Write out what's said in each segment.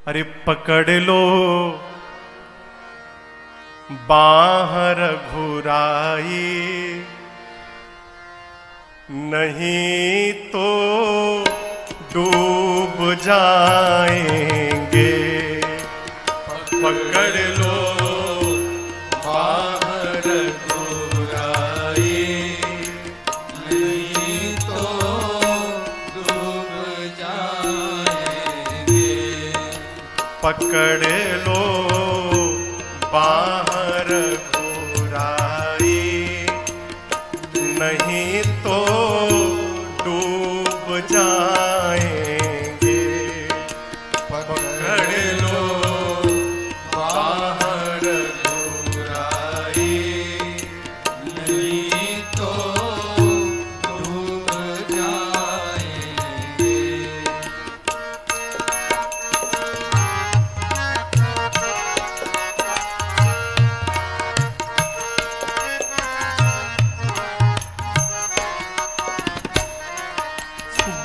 अरे पकड़ लो बाहर घुराई, नहीं तो डूब जाएंगे। पकड़ लो बाहर घुराई, नहीं तो डूब जाएंगे। पकड़ लो बाहर घुराई, नहीं तो डूब जाएंगे। पकड़ लो बाहर घुराई, नहीं तो डूब जाएंगे।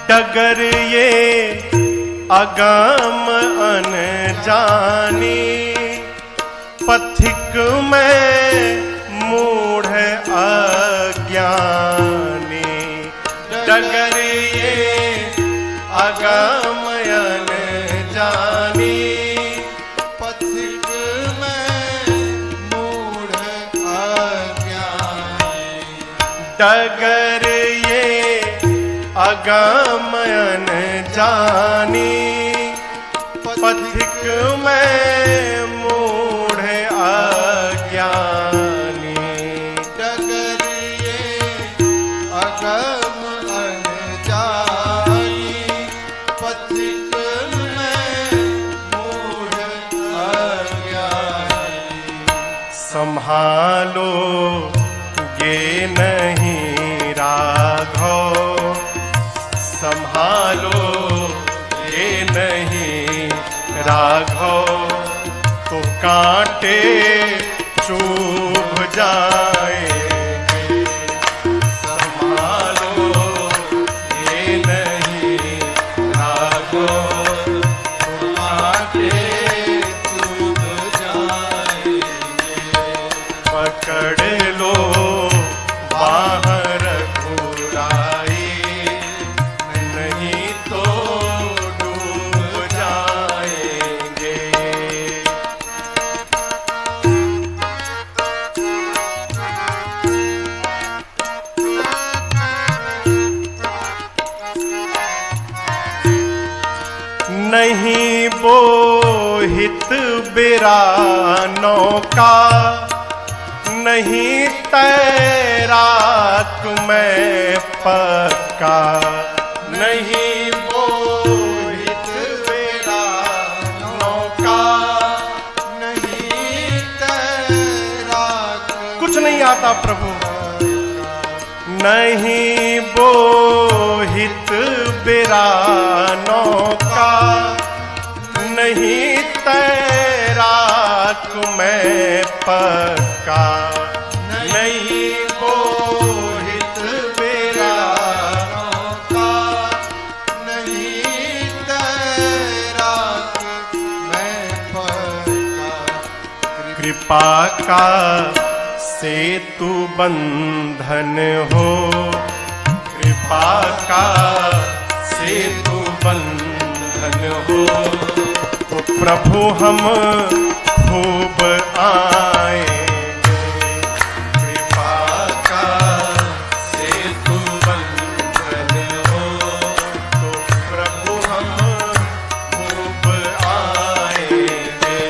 डगर ये अगम अनजानी, पथिक में मूढ़ अज्ञानी। डगर ये अगम अनजानी, पथिक में मूढ़ अज्ञानी। डगर ये अगमयन जानी, पथिक में मूढ़ अज्ञानी। डगर ये अगम अनजानी, पथिक में मूढ़ अज्ञानी। संभालो ये नहीं राघव, संभालो ये नहीं राघव, तो कांटे चुभ जाएंगे। संभालो ये नहीं राघव, तो कांटे चुभ जाएंगे। पकड़ लो बाहर घुराई, नहीं तो डूब जाएंगे। नहीं बोहित बिरानों का, नहीं तैराक मैं पक्का। नहीं बोहित बिरानों का, नहीं तैराक कुछ नहीं आता प्रभु। नहीं बोहित बिरानों का, नहीं तैराक मैं पक्का। नहीं बोहित बिरानों का, नहीं तैराक मैं पक्का। कृपा का सेतु बंधन हो, कृपा का सेतु बंधन हो, तो प्रभु हम खूब आएंगे। कृपा का सेतु बंधन हो, तो प्रभु हम खूब आएंगे।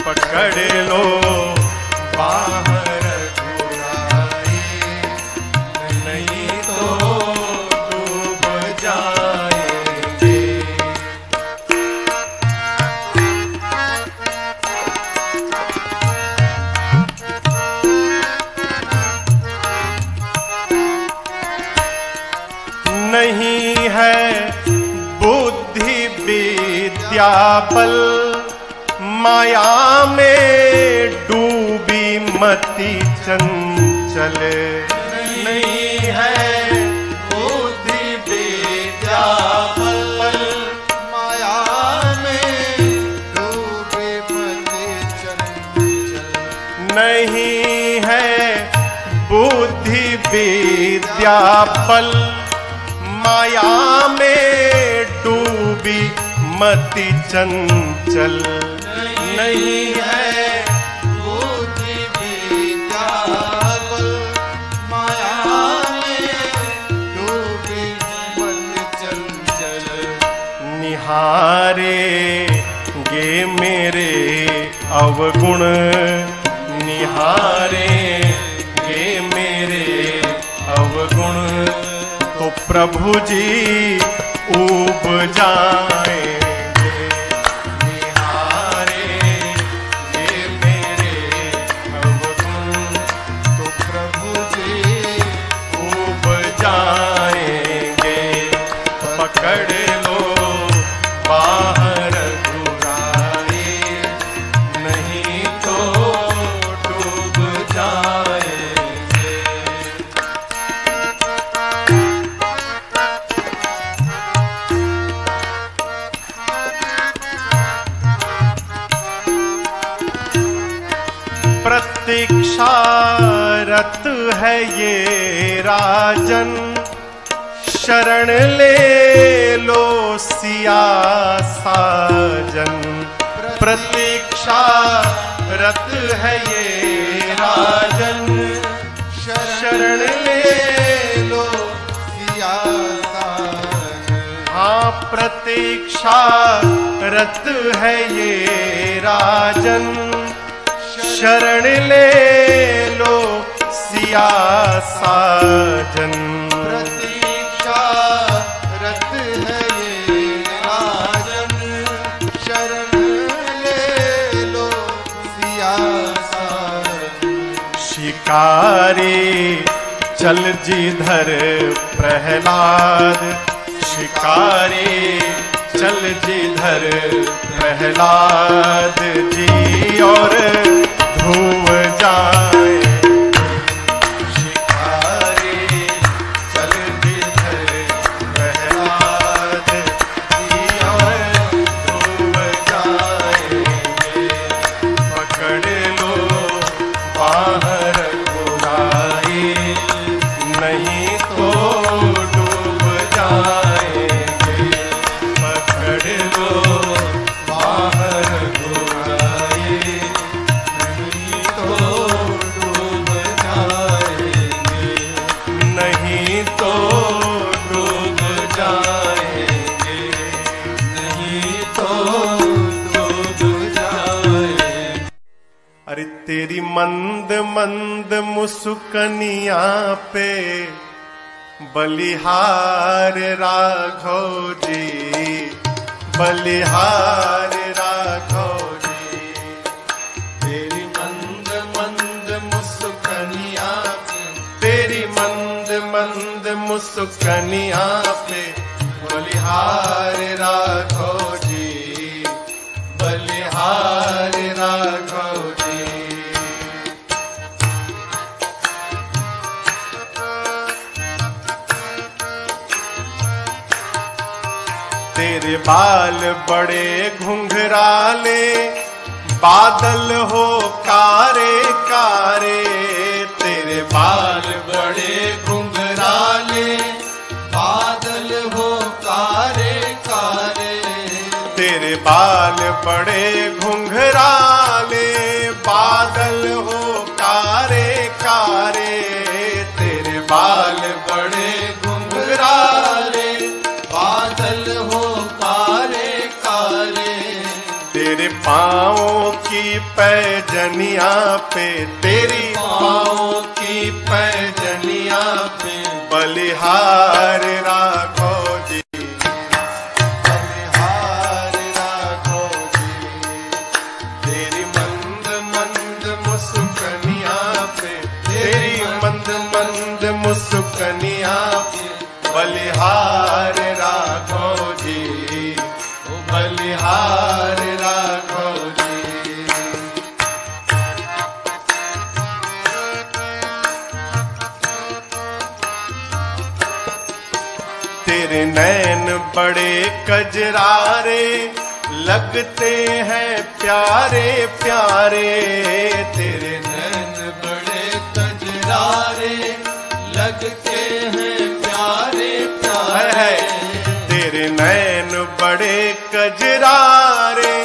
पकड़ लो बाहर घुराई, नहीं तो डूब जाएंगे। नहीं है बुद्धि विद्या बल, माया में डूबी मति चंचल। नहीं है बुद्धि विद्या बल, माया में विद्या बल माया में डूबी मति चंचल नहीं है बुद्धि विद्या बल माया में डूबी मन चंचल निहारे गे मेरे अवगुण निहारे गे मेरे अवगुण तो प्रभु जी ऊब जाएंगे निहारे गे मेरे अवगुण तो प्रभु जी ऊब जाएंगे पकड़ लो बाहर घुराए नहीं तो डूब जाएंगे। प्रतीक्षारत है ये राजन शरण ले लो सिया साजन प्रतीक्षारत है ये राजन शरण ले लो सिया साजन हाँ प्रतीक्षारत है ये राजन शरण ले लो सिया साजन प्रतीक्षा रत है ये राजन शरण ले लो सिया साजन शिकारी चल जिधर प्रहलाद शिकारी चल जिधर प्रहलाद जी और ध्रुव जाए शिकारी चल जिधर प्रहलाद जी और ध्रुव जाएंगे पकड़ लो बाहर बुराई नहीं तो डूब जाएंगे पकड़ लो बाहर बुराई नहीं तो डूब जाएंगे नहीं तो डूब जाएंगे नहीं तो डूब जाएंगे। अरे तेरी मंद मंद मुस्कनिया पे बलिहार राघव जी बलिहार राघव जी तेरी मंद मंद मुस्कनिया पे तेरी मंद मंद मुस्कनिया पे बलिहार राघव जी बलिहार राघव जी तेरे बाल बड़े घुंघराले बादल हो कारे कारे तेरे बाल बड़े घुंघराले बादल हो कारे कारे तेरे बाल बड़े घुंघराले बादल हो कारे कारे तेरे बाल बड़े घुंघराले बादल हो कारे कारे तेरे पाँवों की पैजनिया पे तेरी पाँवों की पैजनिया पे बलिहार राघव जी बलिहार राघव जी तेरी मंद मंद मुस्कनिया पे तेरी मंद मंद मुस्कनिया पे बलिहार राघव जी बलिहार राघव जी तेरे नैन बड़े कजरारे लगते हैं प्यारे प्यारे तेरे नैन बड़े कजरारे लगते हैं प्यारे प्यारे। है तेरे नैन बड़े कजरारे,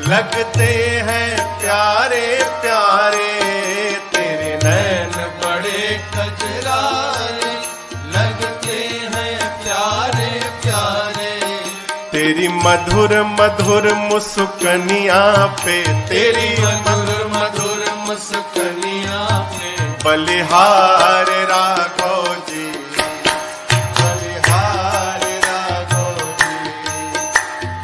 लगते हैं प्यारे प्यारे। तेरे नैन बड़े कजरारे, लगते हैं प्यारे प्यारे। तेरी मधुर मधुर मुस्कनिया पे, तेरी मधुर मधुर मुस्कनिया पे बलिहार राघव जी, बलिहार राघव जी।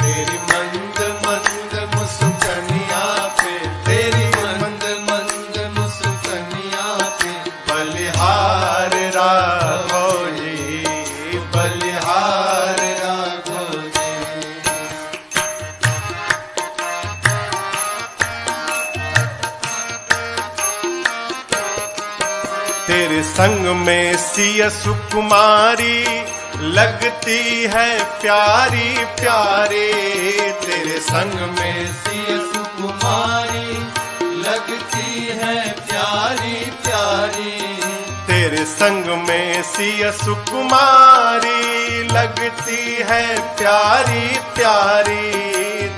तेरी मंद मंद मुस्कनिया पे, तेरी मंद मंद मुस्कनिया पे बलिहार राघव जी, बलिहार राघव जी। तेरे संग में सिया सुकुमारी, लगती है प्यारी प्यारी। तेरे संग में सिया सुकुमारी, लगती है प्यारी प्यारी। तेरे संग में सिया सुकुमारी, लगती है प्यारी प्यारी।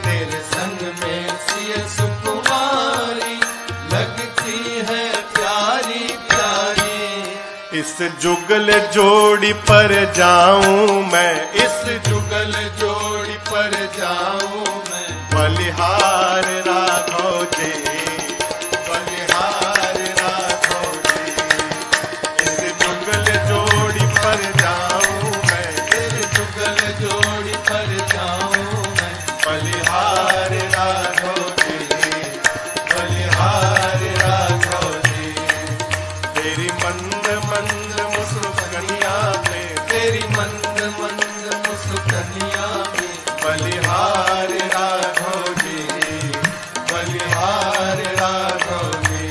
तेरे संग में सिया सुकुमारी, लगती है प्यारी प्यारी। इस जुगल जोड़ी पर जाऊं मैं, इस जुगल जोड़ी पर जाऊं मैं, बलिहार राघव जी, बलिहार राघव जी। इस जुगल जोड़ी पर जाऊं मैं, तेरे जुगल जोड़ी पर जाऊं मैं, बलिहार राघव जी, बलिहार राघव जी। तेरी मंद मंद मुस्कनिया पे, तेरी मंद मंद मुस्कनिया पे बलिहार राघव जी, बलिहार राघव जी,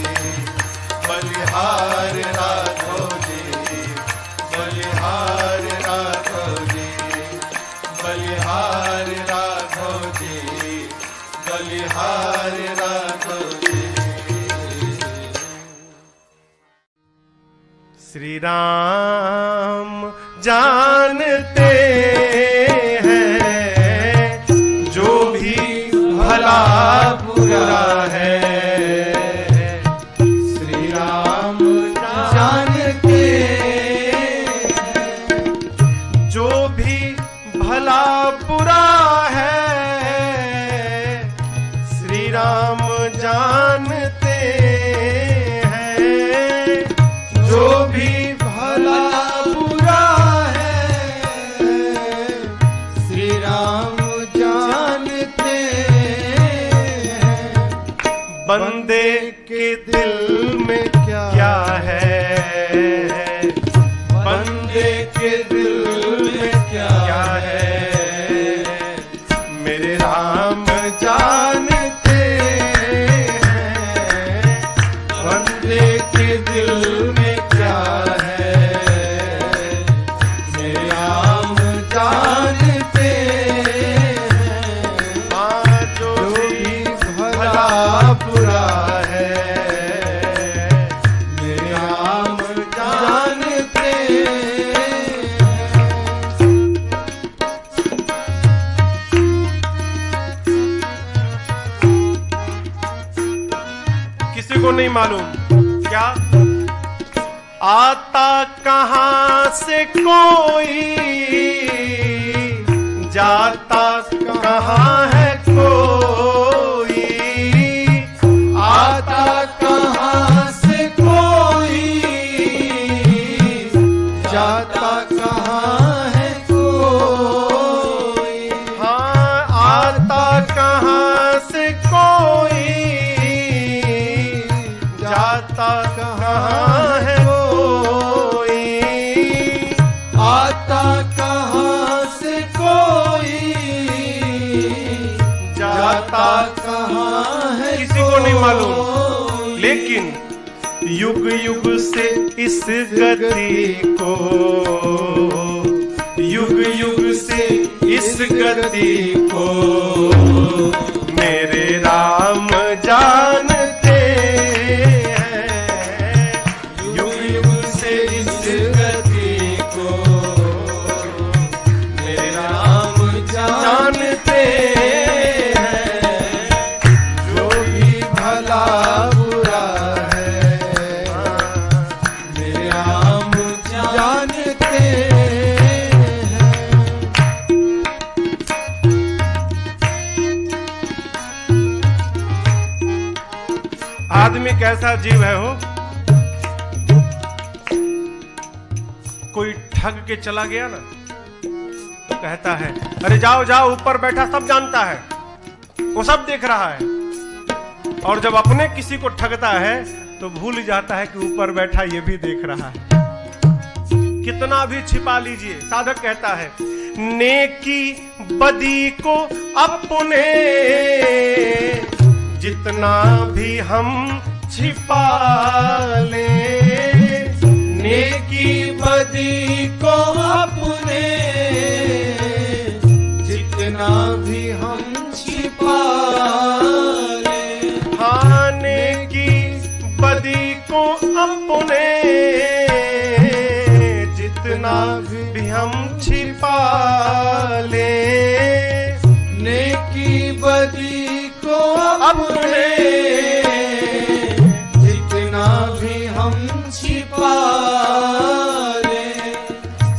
बलिहार राघव जी, बलिहार राघव जी, बलिहार राघव जी, बलिहार राघव जी। श्री राम जानते हैं जो भी भला बुरा है। श्री राम जानते जो भी भला बुरा है, श्री राम जानते हैं। जो भी भला बुरा है, श्री राम जानते हैं। बंदे के दिल में क्या है, बंदे के दिल में क्या है, मेरे राम जानते हैं। बंदे के दिल में क्या है, मेरे राम जानते हैं। हाँ, जो भी भला बुरा है, मेरे राम जानते हैं। किसी को नहीं मालूम क्या आता कहां से कोई, जाता कहां है कोई। आता कहां से कोई, जाता कहां है कोई। हाँ, आता कहां से कोई, जाता कहां है कोई। आता कहां से कोई, जाता कहां है किसी को नहीं मालूम, कोई। लेकिन युग युग से इस गति को, युग युग से इस गति को मेरे राम जानते हैं। युग युग से इस गति आदमी कैसा जीव है हो, कोई ठग के चला गया ना तो कहता है अरे जाओ जाओ, ऊपर बैठा सब जानता है, वो सब देख रहा है। और जब अपने किसी को ठगता है तो भूल जाता है कि ऊपर बैठा ये भी देख रहा है। कितना भी छिपा लीजिए, साधक कहता है नेकी बदी को अपने जितना भी हम छिपा ले, नेकी बदी को अपने जितना भी हम छिपा ले। हाँ, नेकी बदी को अपने जितना भी हम छिपा ले, नेकी बदी को अपने जितना भी हम छिपा ले।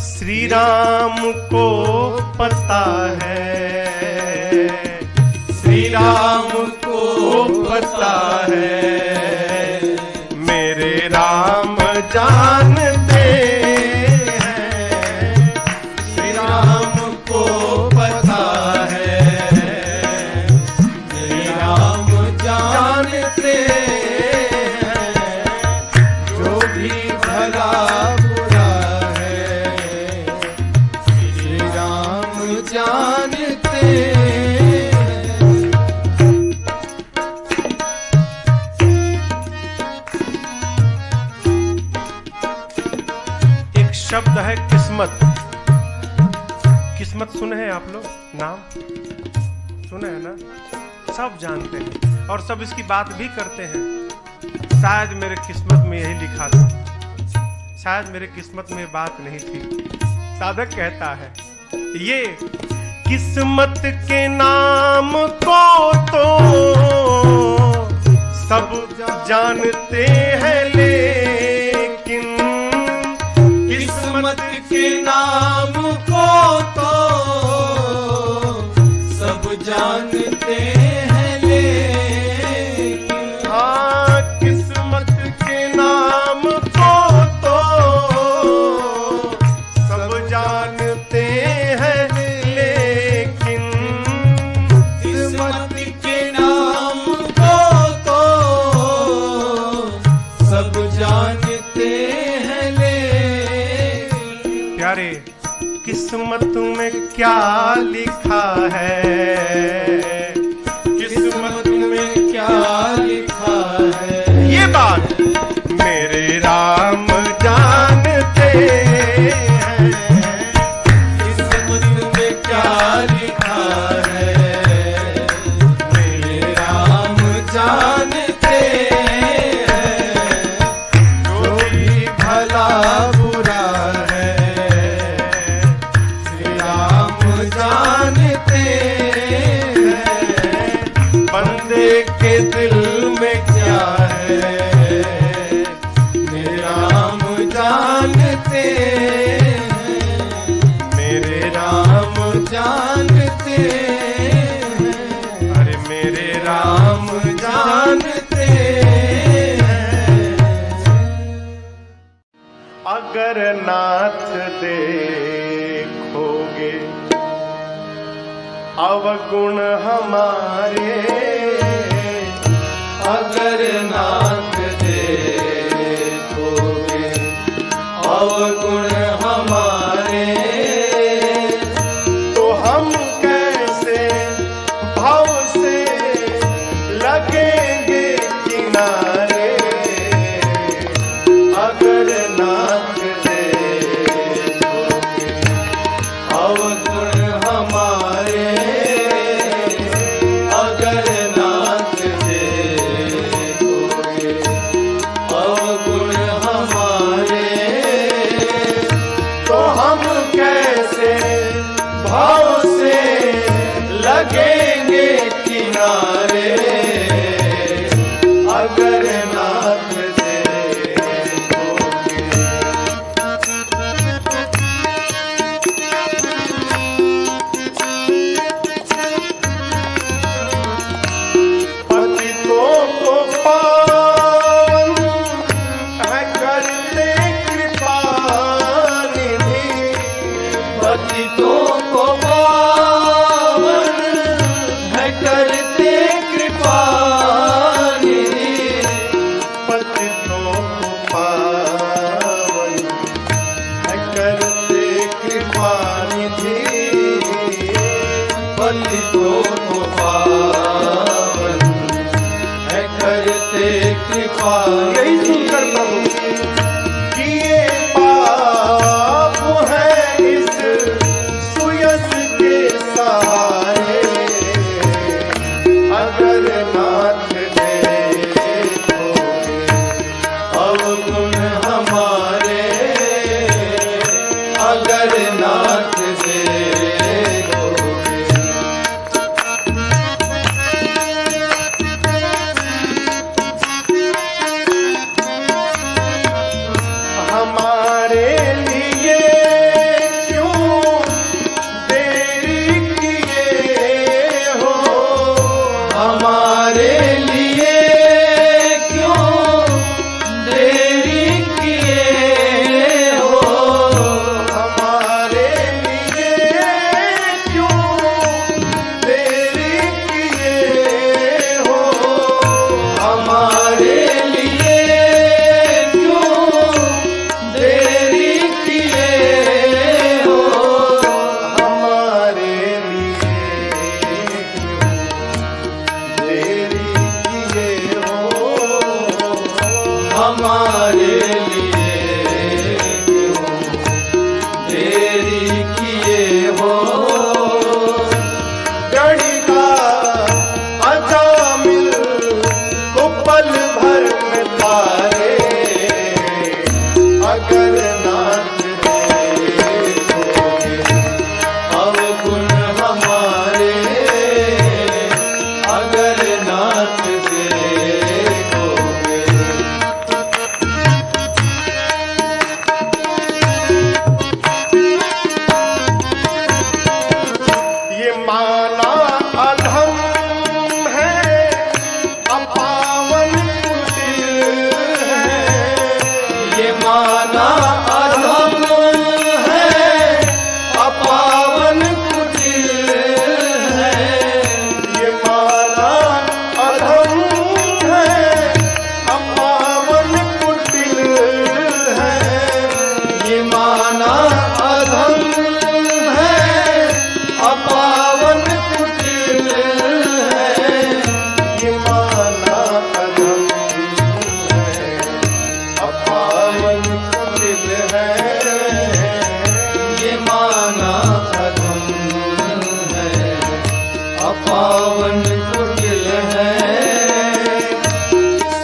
श्री राम को पता है, श्री राम को पता है, मेरे राम जानते हैं। श्री राम को पता है, मेरे राम जानते हैं। जो भी भला बुरा है, श्री राम जानते हैं। एक शब्द है किस्मत। किस्मत सुने हैं आप लोग, नाम सुने हैं ना, सब जानते हैं और सब इसकी बात भी करते हैं। शायद मेरे किस्मत में यही लिखा था, शायद मेरे किस्मत में बात नहीं थी। साधक कहता है ये किस्मत के नाम को तो सब जानते हैं, लेकिन किस्मत के नाम को तो सब जानते हैं, लेकिन हाँ, किस्मत के नाम को तो सब जानते हैं, लेकिन किस्मत के नाम को तो सब जानते हैं, लेकिन प्यारे किस्मत में क्या लिखा है, किस्मत में क्या लिखा है, ये बात मेरे राम जानते हैं। किस्मत में क्या लिखा है, मेरे राम जानते हैं। जो भी भला बुरा है, श्री राम जानते हैं। बंदे के दिल में क्या है, मेरे राम जानते हैं, मेरे राम जानते हैं, अरे मेरे राम जानते हैं। अगर नाथ देखोगे अवगुण हमारे, अगर नाथ देखोगे अवगुण हमारे, तो हम कैसे भाव से लगेंगे किनारे। अगर नाथ देखोगे अवगुण हमारे, अगर करते कृपा निधि, पतितों को पावन है करते कृपा निधि, पतितों को पावन है करते कृपा। यही सुनकर प्रभु किए पाप है इस सुयस के सहारे, अगर नाथ देखोगे अवगुण हमारे, अगर नाथ देखोगे। हमारे लिए क्यों देरी किए हो, हमारे लिए क्यों देरी किए हो, हमारे लिए क्यों देरी किए हो, हमारे लिए क्यों देरी किए हो, हमारे लिए देरी किए हो, हमारे लिए क्यों देरी किए हो। गणिका अजामिल को पल भर में पारे, अगर नाथ देखोगे अवगुण हमारे, अगर नाथ देखोगे। ये माना अधम है, अपावन कुटिल है, ये माना अधम है, अपावन कुटिल है, ये माना अधम है, अपावन कुटिल है, ये माना अधम है, अपावन कुटिल है, ये माना अधम है, अपावन कुटिल है, ये माना अधम है, अपावन कुटिल है।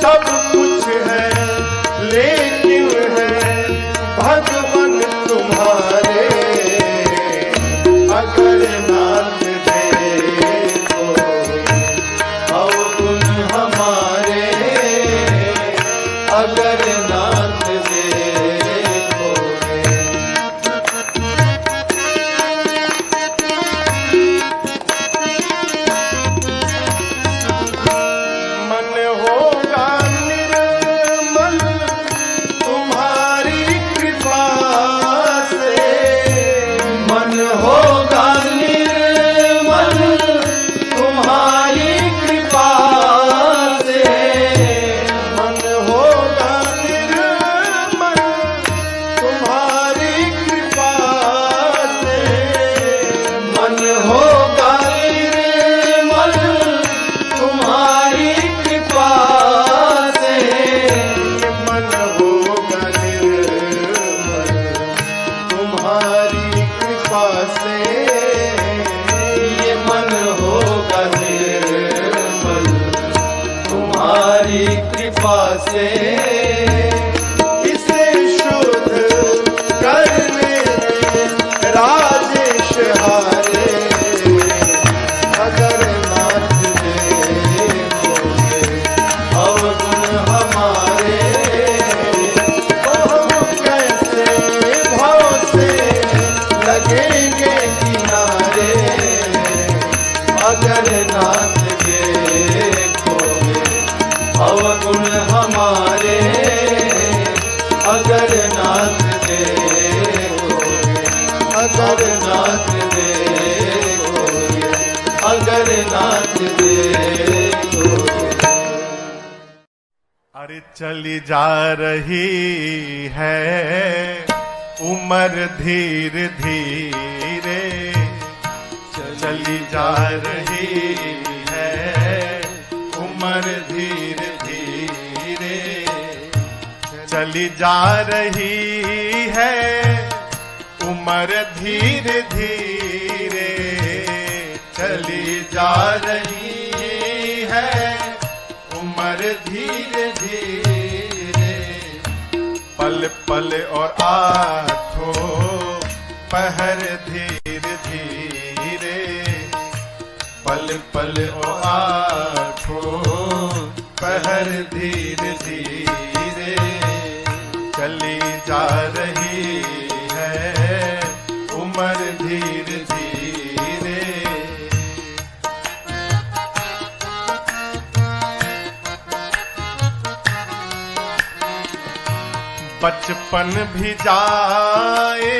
सब कुछ है लेकिन है भगवन तुम्हारे, अगर नाथ देखोगे अवगुण हमारे, अगर नाथ देखोगे। मन होगा निर्मल तुम्हारी कृपा से, मन होगा निर्मल तुम्हारी कृपा से, मन होगा निर्मल तुम्हारी कृपा से, मन होगा निर्मल तुम्हारी कृपा से, मन होगा निर्मल तुम्हारी कृपा से, ये मन होगा निर्मल तुम्हारी कृपा से। इसे शुद्ध करने राजेश हारे, अगर नाथ देखोगे अवगुण हमारे, तो हम कैसे भाव से लगेंगे किनारे, अगर नाथ देखोगे अवगुण हमारे। अरे चली जा रही है उम्र धीरे धीरे, चली जा रही है उम्र धीरे धीरे, चली जा रही है उम्र धीरे धीरे, चली जा रही है उम्र धीरे धीरे। पल पल और आठों पहर धीरे धीरे, पल पल और आठों पहर धीरे धीरे, चली जा रही है उम्र धीरे धीरे। बचपन भी जाए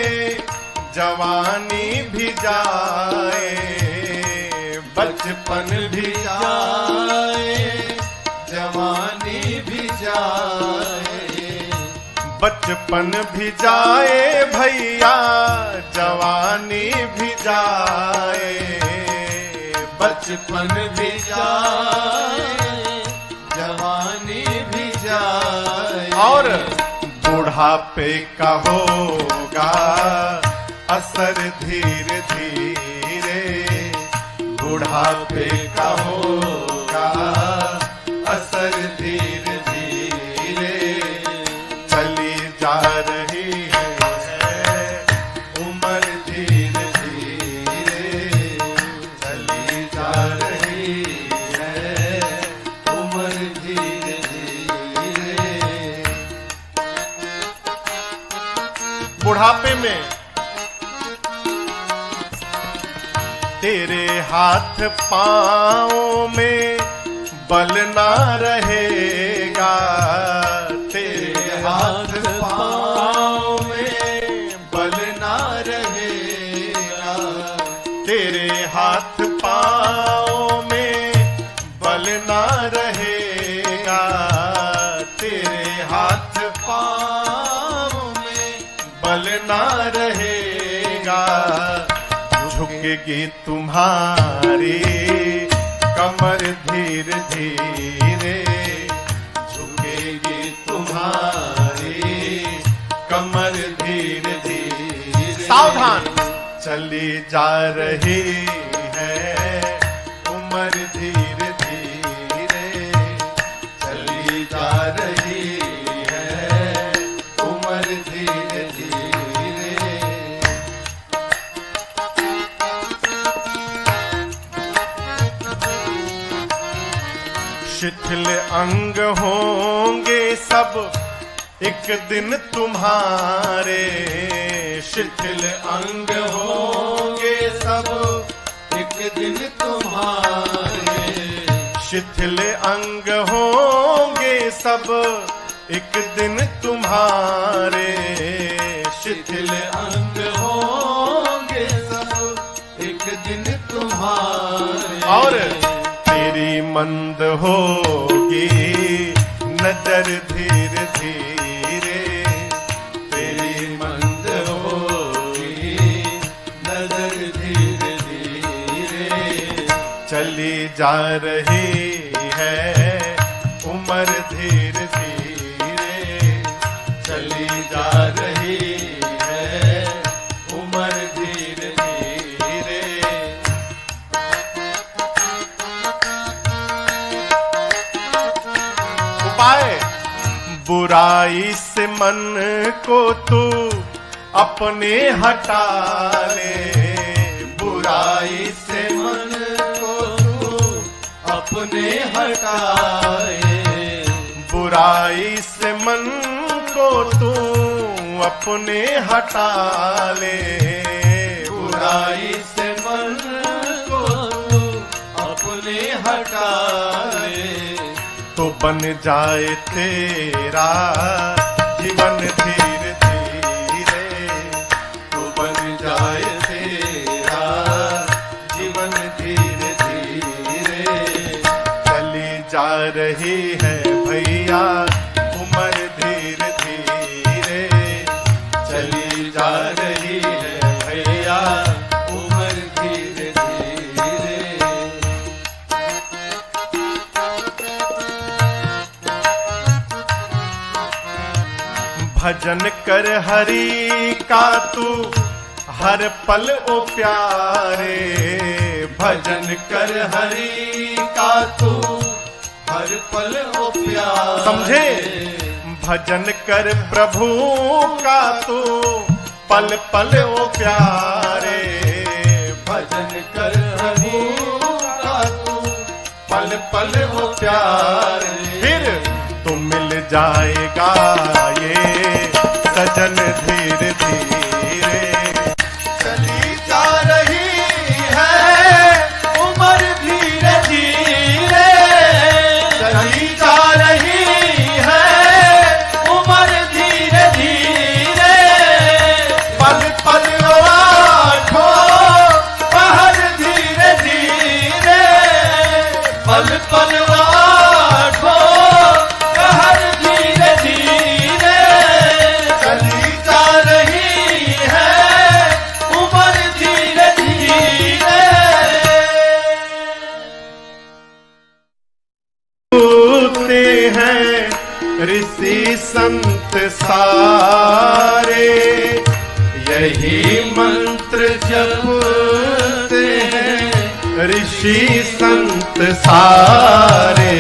जवानी भी जाए, बचपन भी जाए जवानी भी जाए, बचपन भी जाए भैया जवानी भी जाए, बचपन भी जाए जवानी भी जाए, और बुढ़ापे का होगा असर धीरे धीरे, बुढ़ापे का होगा असर धीरे धीरे, चली जा रही है उम्र धीरे धीरे, चली जा रही है उम्र धीरे धीरे। बुढ़ापे में तेरे हाथ पाँव में बल ना रहेगा, तेरे हाथ पाँव में बल ना रहेगा, तेरे हाथ पाँव में बल ना रहेगा, तेरे हाथ पाँव में बल ना रहेगा, झुकेगी तुम्हारी कमर धीरे धीरे, झुकेगी तुम्हारी कमर धीरे धीरे। सावधान, चली जा रही है उम्र धीरे धीरे, चली जा रही है उम्र धीरे धीरे। शिथिल अंग होंगे सब एक दिन तुम्हारे, शिथिल अंग होंगे सब एक दिन तुम्हारे, शिथिल अंग होंगे सब एक दिन तुम्हारे, शिथिल अंग होंगे सब एक दिन तुम्हारे, और तेरी मंद होगी नजर धीरे धीरे, तेरी मंद होगी नजर धीरे धीरे, चली जा रही है उम्र धीरे धीरे, चली जा रही है उम्र धीरे धीरे। उपाय, बुराई से मन को तू अपने हटा ले, बुराई से मन को तू अपने हटाए, बुराई से मन को तू अपने हटा ले, बुराई से मन को तू अपने हटाए, तो बन जाए तेरा जीवन धीरे धीरे, तो बन जाए तेरा जीवन धीरे धीरे, चली जा रही है भैया उम्र धीरे धीरे, चली जा रही है भैया उम्र धीरे धीरे। भजन कर हरि का तू हर पल ओ प्यारे, भजन कर हरि का तू हर पल ओ प्यारे। समझे? भजन कर प्रभु का तू पल पल ओ प्यारे, भजन कर हरि का तू पल पल ओ प्यारे। फिर तो मिल जाएगा ये सजन धीरे धीरे। चली जा रही है उम्र धीरे धीरे, चली जा रही है उम्र धीरे धीरे। पल पल आठों पहर धीरे धीरे, पल पल आठों पहर धीरे धीरे। चली जा रही है उम्र धीरे धीरे। होते हैं ऋषि संत सारे, यही मंत्र जपते हैं ऋषि संत सारे।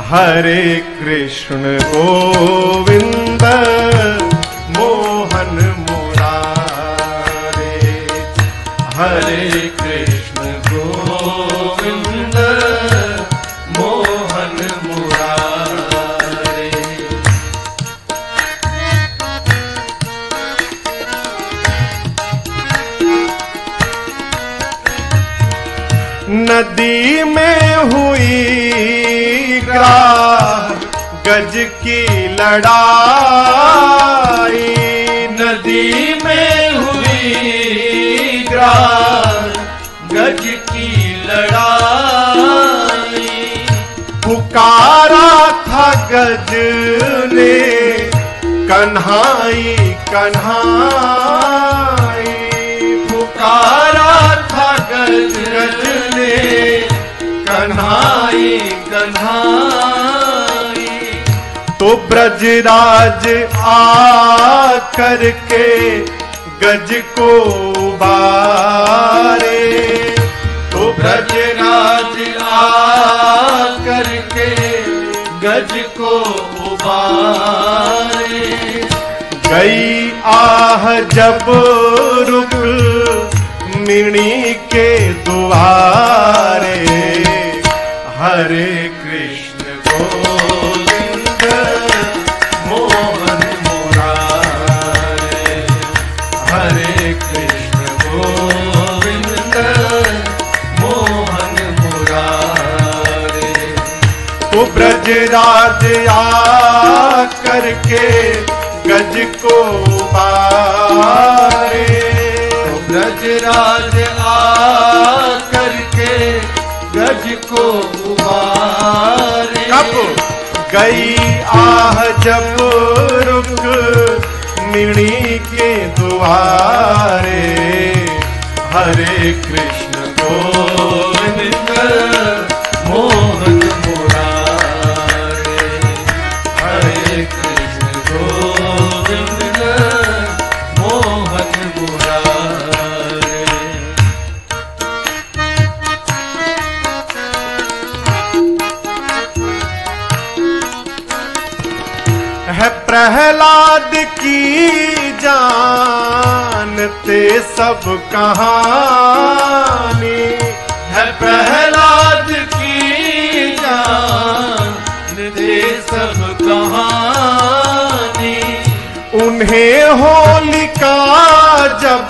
हरे कृष्ण गोविंद मोहन मुरारे, हरे कृष्ण गोविंद मोहन मुरारे। नदी में हुई ग्राह गज की लड़ाई, नदी में हुई ग्राह गज की लड़ाई। पुकारा था गज ने कन्हाई कन्हाई, पुकारा था गज ने कन्हाई कन्हाई। तो ब्रजराज आ करके गज को उबारे, तो ब्रजराज आ करके गज को उबारे। गई आह जब रुक मिणी के द्वारे, हरे कृष्ण गोविंद मोहन मुरारे, हरे कृष्ण गोविंद मोहन मुरारे। तो ब्रजराज आ करके गज को उबारे, ब्रजराज आ करके गज को उबारे। कब गई आह जब रुक मिणी के द्वारे, हरे कृष्ण गोविंद मोहन मुरारे, हरे कृष्ण गोविंद मोहन मुरारे। है प्रहलाद की जानते सब कहानी, है प्रहलाद की जानते सब कहानी। उन्हें होलिका जब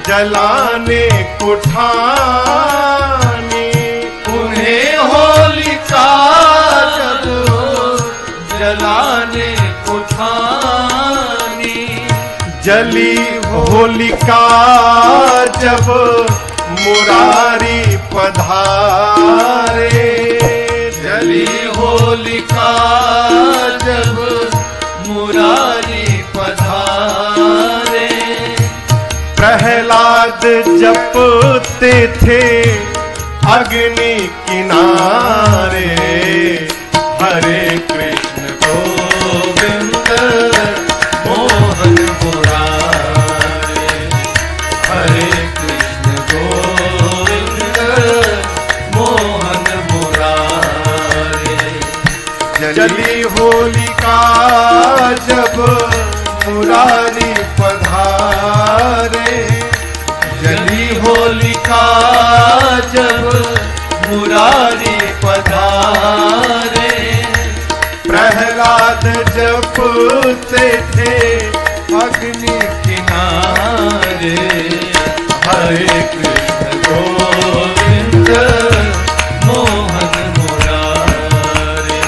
जलाने को ठानी, उन्हें होलिका जब जलाने को ठानी। जली होलिका जब मुरारी पधारे, चलते थे अग्नि किनारे। हरे कृष्ण गोविंद मोहन मुरारे, हरे कृष्ण गोविंद मोहन मुरारे। जली होलिका जब मुरारी पधारे। जली होलिका जब मुरारी पधारे। प्रहलाद जपते थे अग्नि किनारे। हरे कृष्ण गोविंद मोहन मुरारे,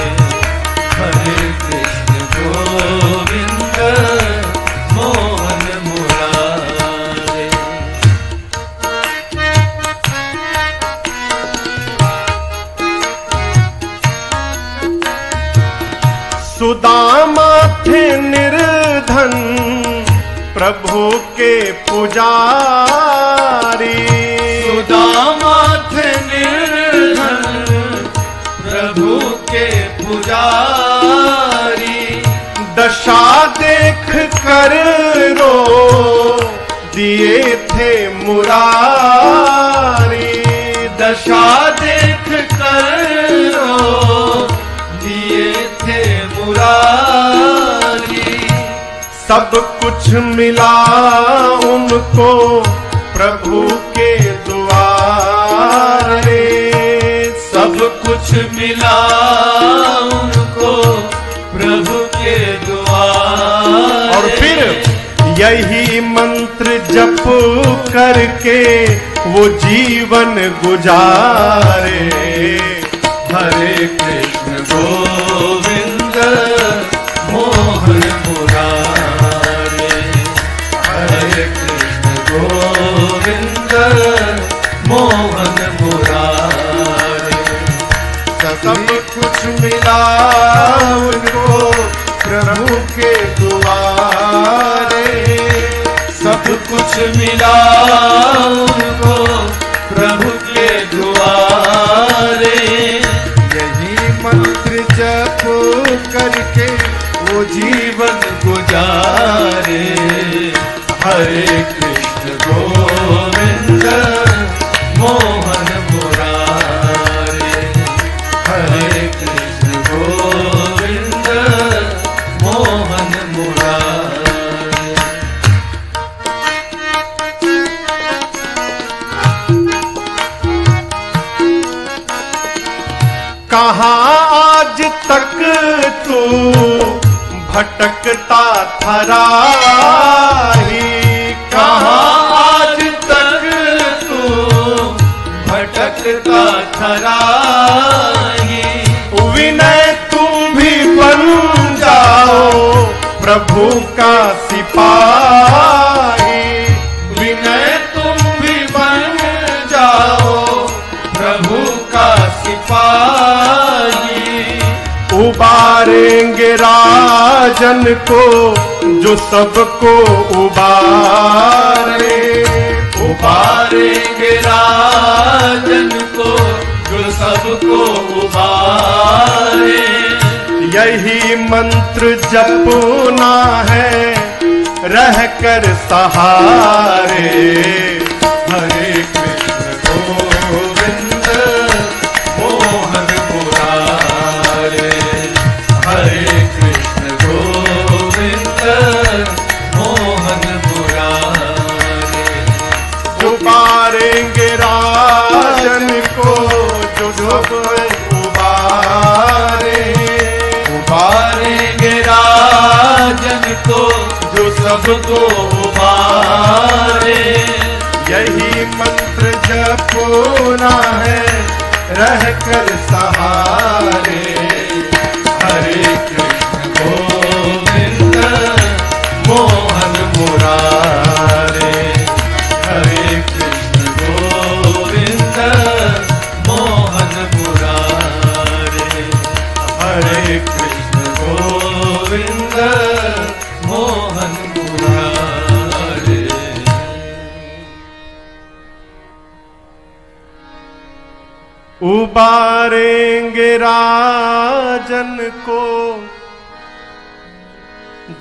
हरे कृष्ण गोविंद मोहन मुरारे। सुदामा थे निर्धन प्रभु के पुजारी। सुदामा थे निर्धन प्रभु के पुजारी। दशा देख कर रो दिए थे मुरारी। दशा देख कर रो दिए थे मुरारी। सब कुछ मिला उनको प्रभु के द्वारे। सब कुछ मिला उनको प्रभु के द्वारे। और फिर यही मंत्र जप करके वो जीवन गुजारे। हरे कृष्ण गोविंद मोहन मुरारे, हरे कृष्ण गोविंद मोहन मुरारे। सब कुछ मिला उनको प्रभु के द्वारे। सब कुछ मिला उनको प्रभु के द्वारे। यही मंत्र जप करके वो जीवन गुजारे। हरे कृष्ण गोविंद मोहन मुरारे, हरे कृष्ण गोविंद मोहन मुरारे। कहाँ आज तक तू भटकता था राही। कहाँ आज तक तू भटकता था राही। विनय तुम भी बन जाओ प्रभु का सिपाही। विनय तुम भी बन जाओ प्रभु का सिपाही। उबारेंगे राजन को जो सबको उबारे। उबारेंगे राजन को जो सबको उबारे। यही मंत्र जपना है रहकर सहारे। हरे कृष्ण गोविंद मोहन मुरारे, हरे कृष्ण गोविंद मोहन मुरारे। उबारेंगे राजन को जो सब उबारे। उबारेंगे राजन को जो सबको उबारे। यही मंत्र जपना है रहकर सहारे। हरे कृष्ण गोविंद मोहन मुरारे, हरे कृष्ण गोविंद मोहन मुरारे, हरे कृष्ण गोविंद मोहन मुरारे। पाएंगे राजन को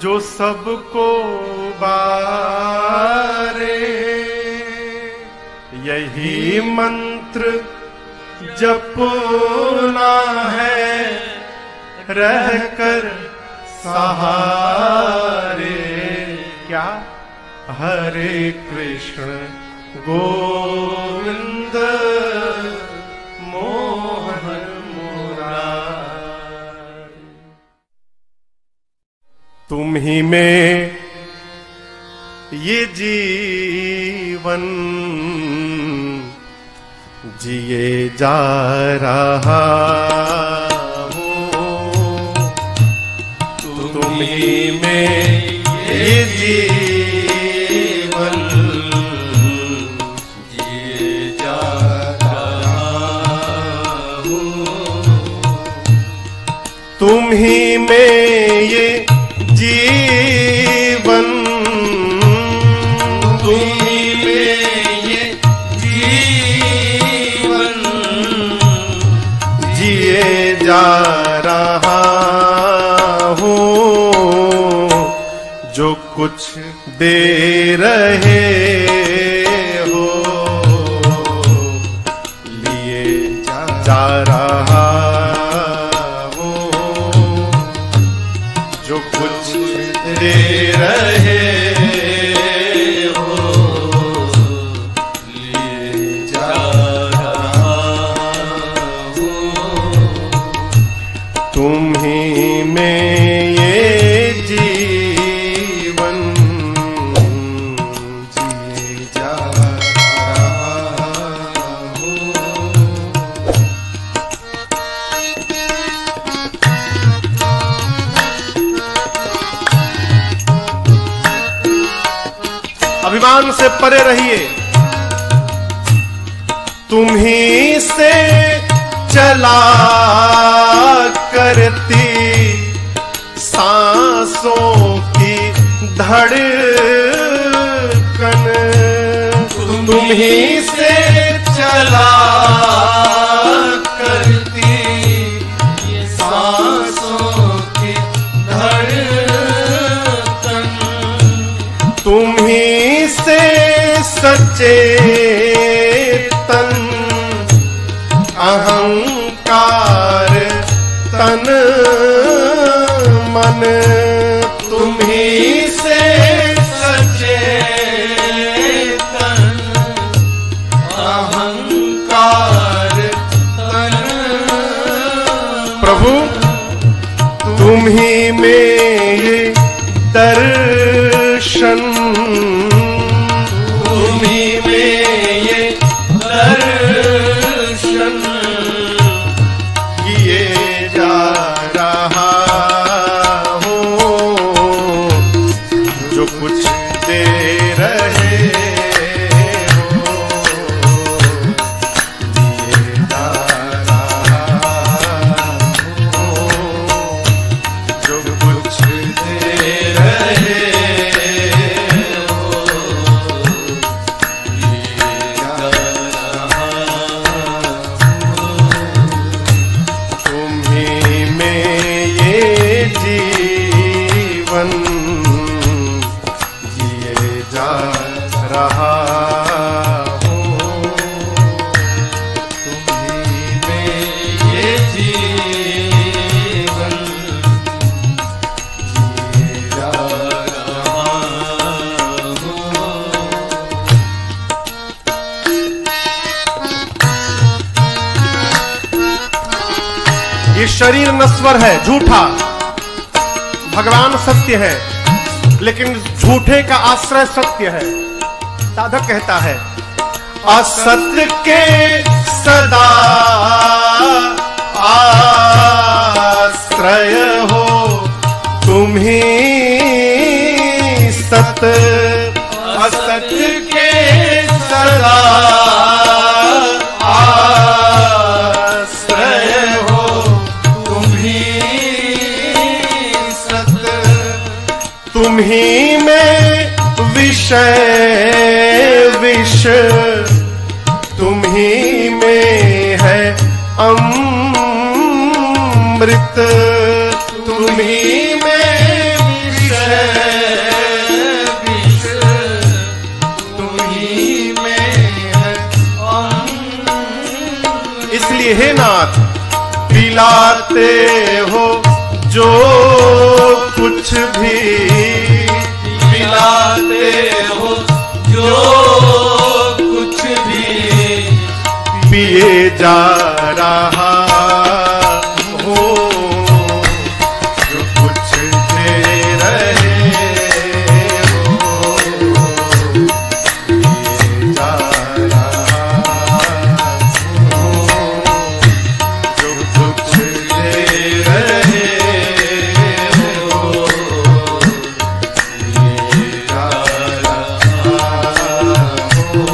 जो सबको बारे। यही मंत्र जपना है रहकर सहारे। क्या? हरे कृष्ण गोविंद मोहन मुरारी। तुम ही में ये जीवन जिए जा रहा हूँ। तुम ही में ये जीवन जिए जा रहा हूँ। तुम ही में ये जीवन, तुम ही में ये जीवन जिए जा रहा हूँ। जो कुछ दे रहे हो लिए जा रहा हूँ। जो कुछ दे रहे हो लिए जा रहा हूँ। तुम ही में ये जीवन जिए जा रहा हूँ। अभिमान से परे रहिए। तुम ही से चला करती सांसों की धड़कन। तुम ही से चला करती ये सांसों की धड़कन। तुम ही से सचेतन अहंकार तन मन। तुम ही से सचेतन अहंकार तन। प्रभु तुम ही में ये दर्शन, तुम ही में ये दर्शन किए जा रहा हूँ। जो कुछ दे रहे हो दिए जा रहा हूँ। जो कुछ दे रहे हो दिए जा रहा हूँ। तुम ही में ये जीवन जिए जा रहा हूँ। तुम ही में ये जीवन जिए जा रहा हूँ। ये शरीर नश्वर है, झूठा। भगवान सत्य है, लेकिन झूठे का आश्रय सत्य है। साधक कहता है असत्य के सदा आश्रय हो तुम ही सत्य। असत्य के सदा आश्रय हो तुम ही सत्य। तुम ही में विषय विष, तुम ही में है अमृत तुम्ही में विष तुम्ही में है इसलिए हे नाथ पिलाते हो जो कुछ भी पिलाते हो जो कुछ भी पिए जा रहा हो जो कुछ दे रहे हो पिए जा रहा हो जो कुछ दे रहे हो पिए जा रहा हो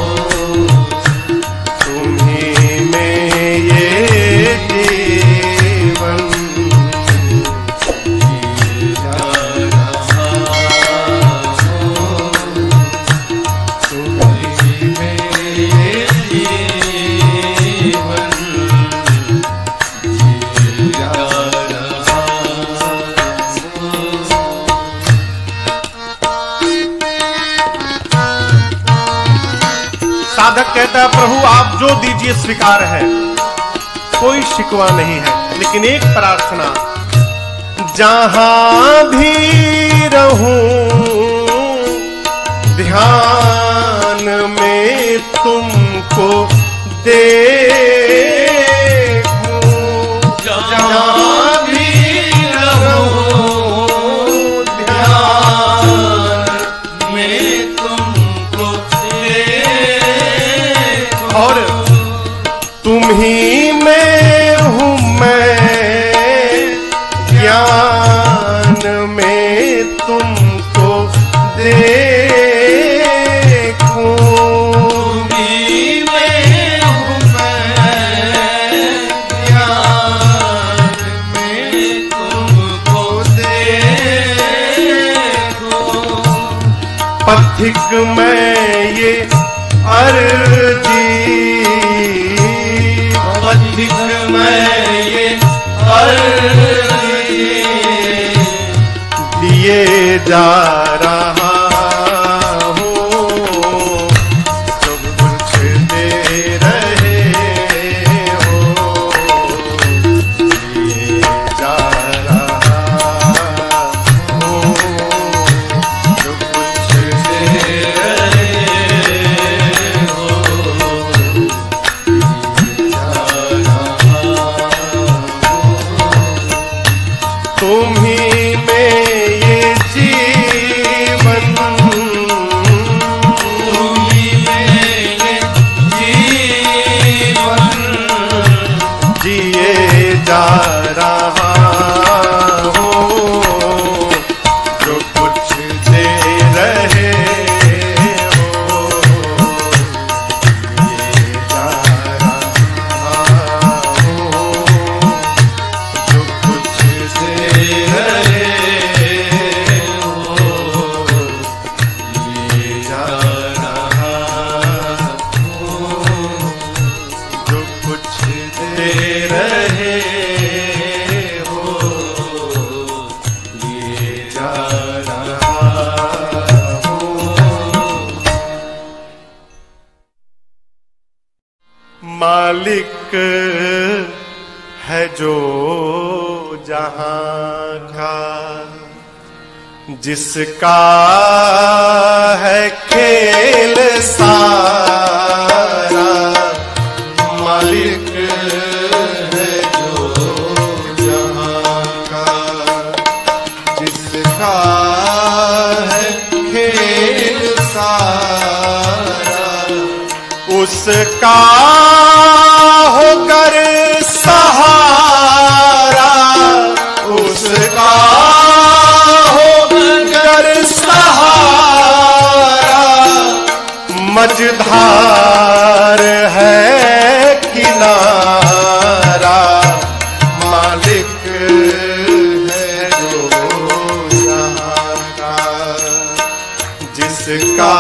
तुम्हीं में ये जीवन जी जा रहा हो तुम्हीं में ये जीवन जी जा रहा हो साधक कहता है प्रभु आप जो दीजिए स्वीकार है, कोई शिकवा नहीं है, लेकिन एक प्रार्थना जहां भी रहूं ध्यान में तुमको देखूं जहां भी रहूं ध्यान में तुमको देखो और तुम्हीं में हूँ मैं ज्ञान में तुमको देखूं तुम्हीं में हूँ मैं ज्ञान में तुमको देखो पथिक में ये अर्जी पथिक में ये अर्जी दिए जा रहा हूँ जो कुछ दे रहे हो दिए जा रहा हूँ जो कुछ दे रहे हो दिए जा रहा हूँ तुम्हीं में ये जीवन तुम्हीं में ये जीवन जिए जा रहा हूँ जो कुछ दे रहे हो जिए जा रहा हूँ जो कुछ दे रहे हो जिए जा रहा हूँ जो कुछ दे रहे हो लिए जा रहा हूँ मालिक है जो जहां का जिसका है खेल सारा मालिक है जो जहां का जिसका है खेल सारा उसका होकर सहारा उसका होकर सहारा मझधार है किनारा मालिक है जो यहाँ का जिसका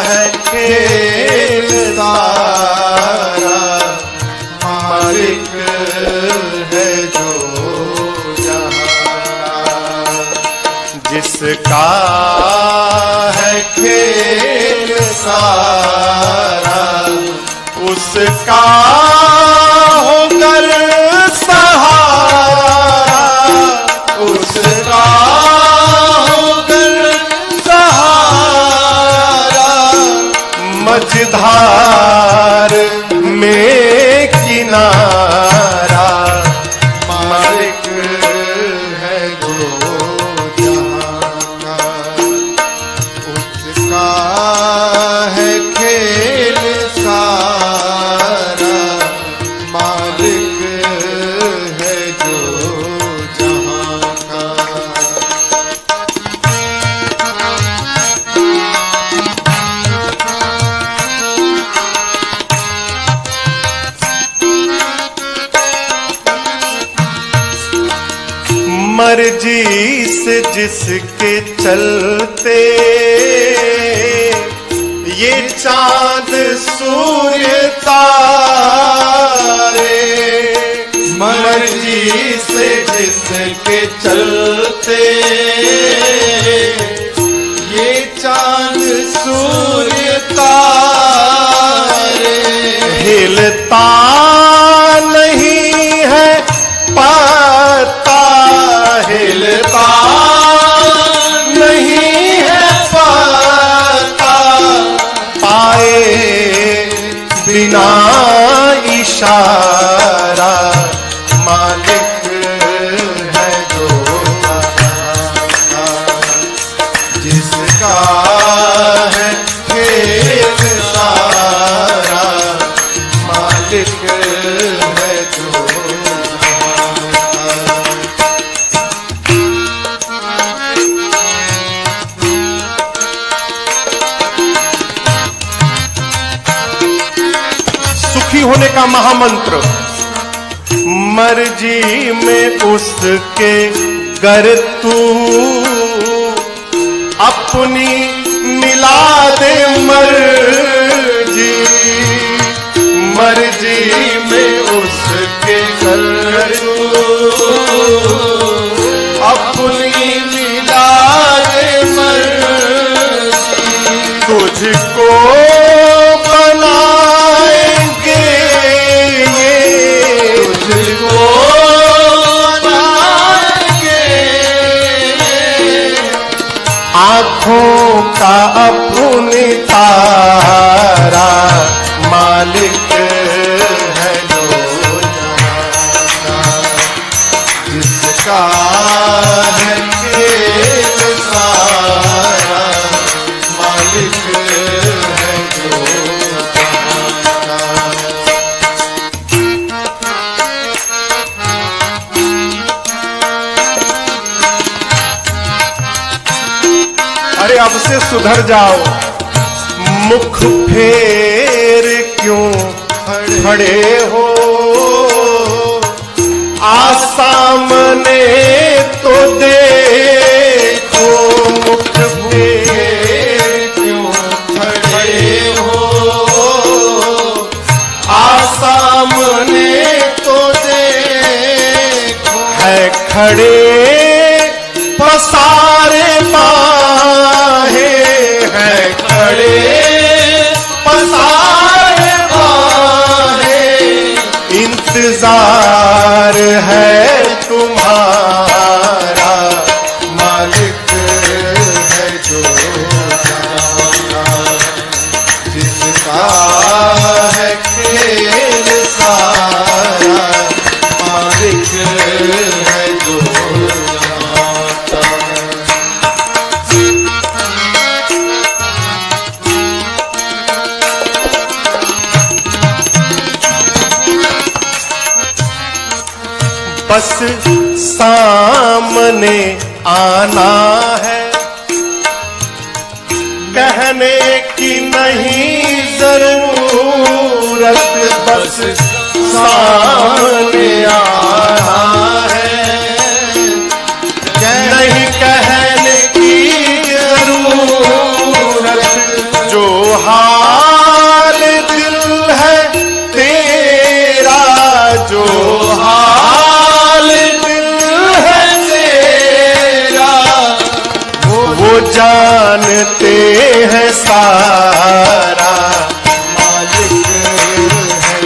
है खेल सारा उसका होकर सहारा, उसका होकर सहारा, मझधार में किनारा, मालिक है दो जहां का, उसका है खेल सारा, मालिक है जो जहां का। मर्जी से जिसके चलते ये चांद सूर्य तारे, मर्जी से जिसके चलते ये चांद सूर्य तारे, हिलता नहीं है पाता, हिलता नहीं है पाता, पाए बिना इशारा, मालिक है जो जिसका है खेल सारा, मालिक है जो। सुखी होने का महामंत्र, मर्जी में उसके गर तू अपनी मिला दे मर्जी, मर्जी में उसके गर तू अपनी मिला दे मर्जी, तुझको बनाएंगे ये, तुझको बनाएंगे आँखों का अपने तारा, मालिक है जो जहां, जिसका है खेल सारा, मालिक है जो जहां। अरे अब से सुधर जाओ, मुख फेर क्यों खड़े हो, आसामने तो देखो, मुख फेर क्यों खड़े हो, आसामने तो देखो, है खड़े पसारे बाहें, है खड़े पसारे बाहें, इंतजार है तुम्हारा, मालिक है जो जहां, जिसका है खेल सारा, मालिक है जो बस सामने आना है, कहने की नहीं जरूरत, बस सामने आना है, नहीं कहने की जरूरत, जो हाल दिल है तेरा, जो हाल दिल है तेरा, वो जानते हैं सारा, मालिक है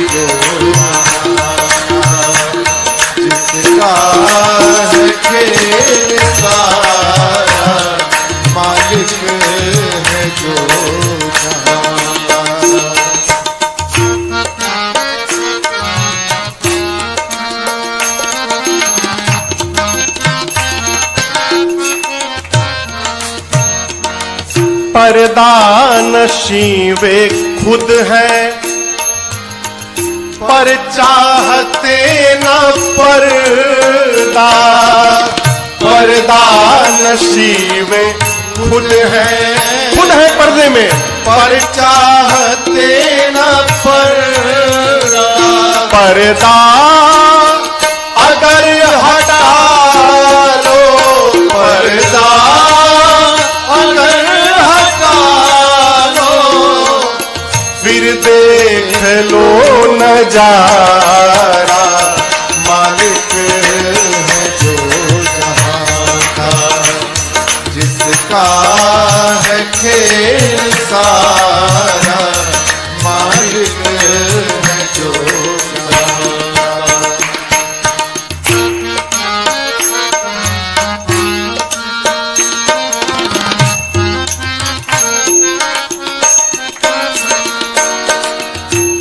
जिसका है खेल सारा, मालिक है जो जहां का। परदानशी वे खुद है, पर चाहते न पर्दा। परदानशी वे खुद है पर्दे में, पर चाहते न पर्दा। पर्दा अगर हटा लो, पर्दा अगर हटा लो, फिर देख लो नजारा, मालिक है जो जहां का। जिसका है खेल सारा, मालिक है जो जहां का।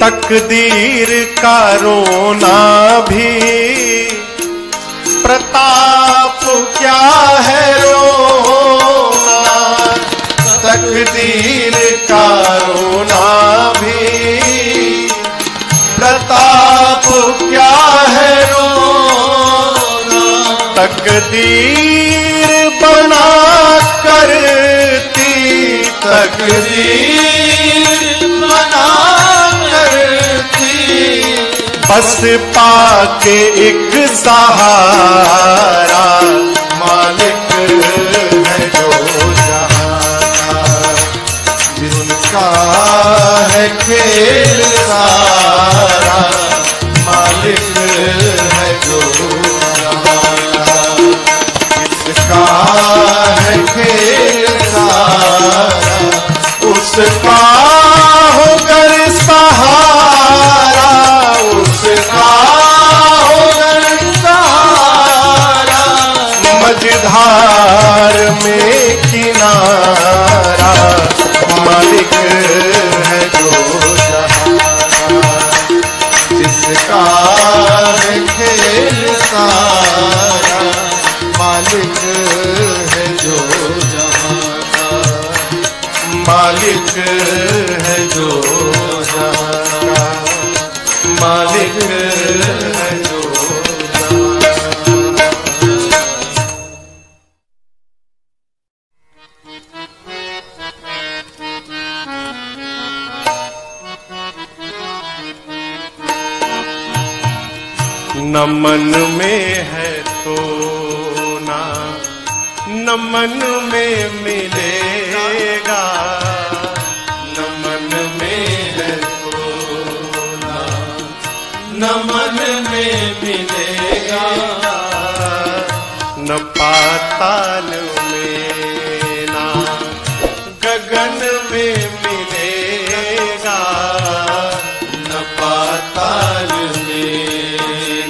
तकदीर का रोना भी प्रताप क्या है रोना। तकदीर का रोना भी प्रताप क्या है रोना। तकदीर बना करती, तकदीर बना बस पाके एक सहारा, मालिक है जो जहां का। जिसका है खेल सारा, मालिक है जो जहां का। जिसका है खेल सारा, उसका होकर सहारा, उसका होकर सहारा। मझधार में किनारा, मालिक है जो जहां का। जिसका है खेल सारा, मालिक है जो जहां का। मालिक है जो जहां का, मालिक है जो जहां का। न मन में है तो ना न मन में मिलेगा। न मन में है तो न मन में मिलेगा। न पाताल में ना गगन में मिलेगा। न पाताल में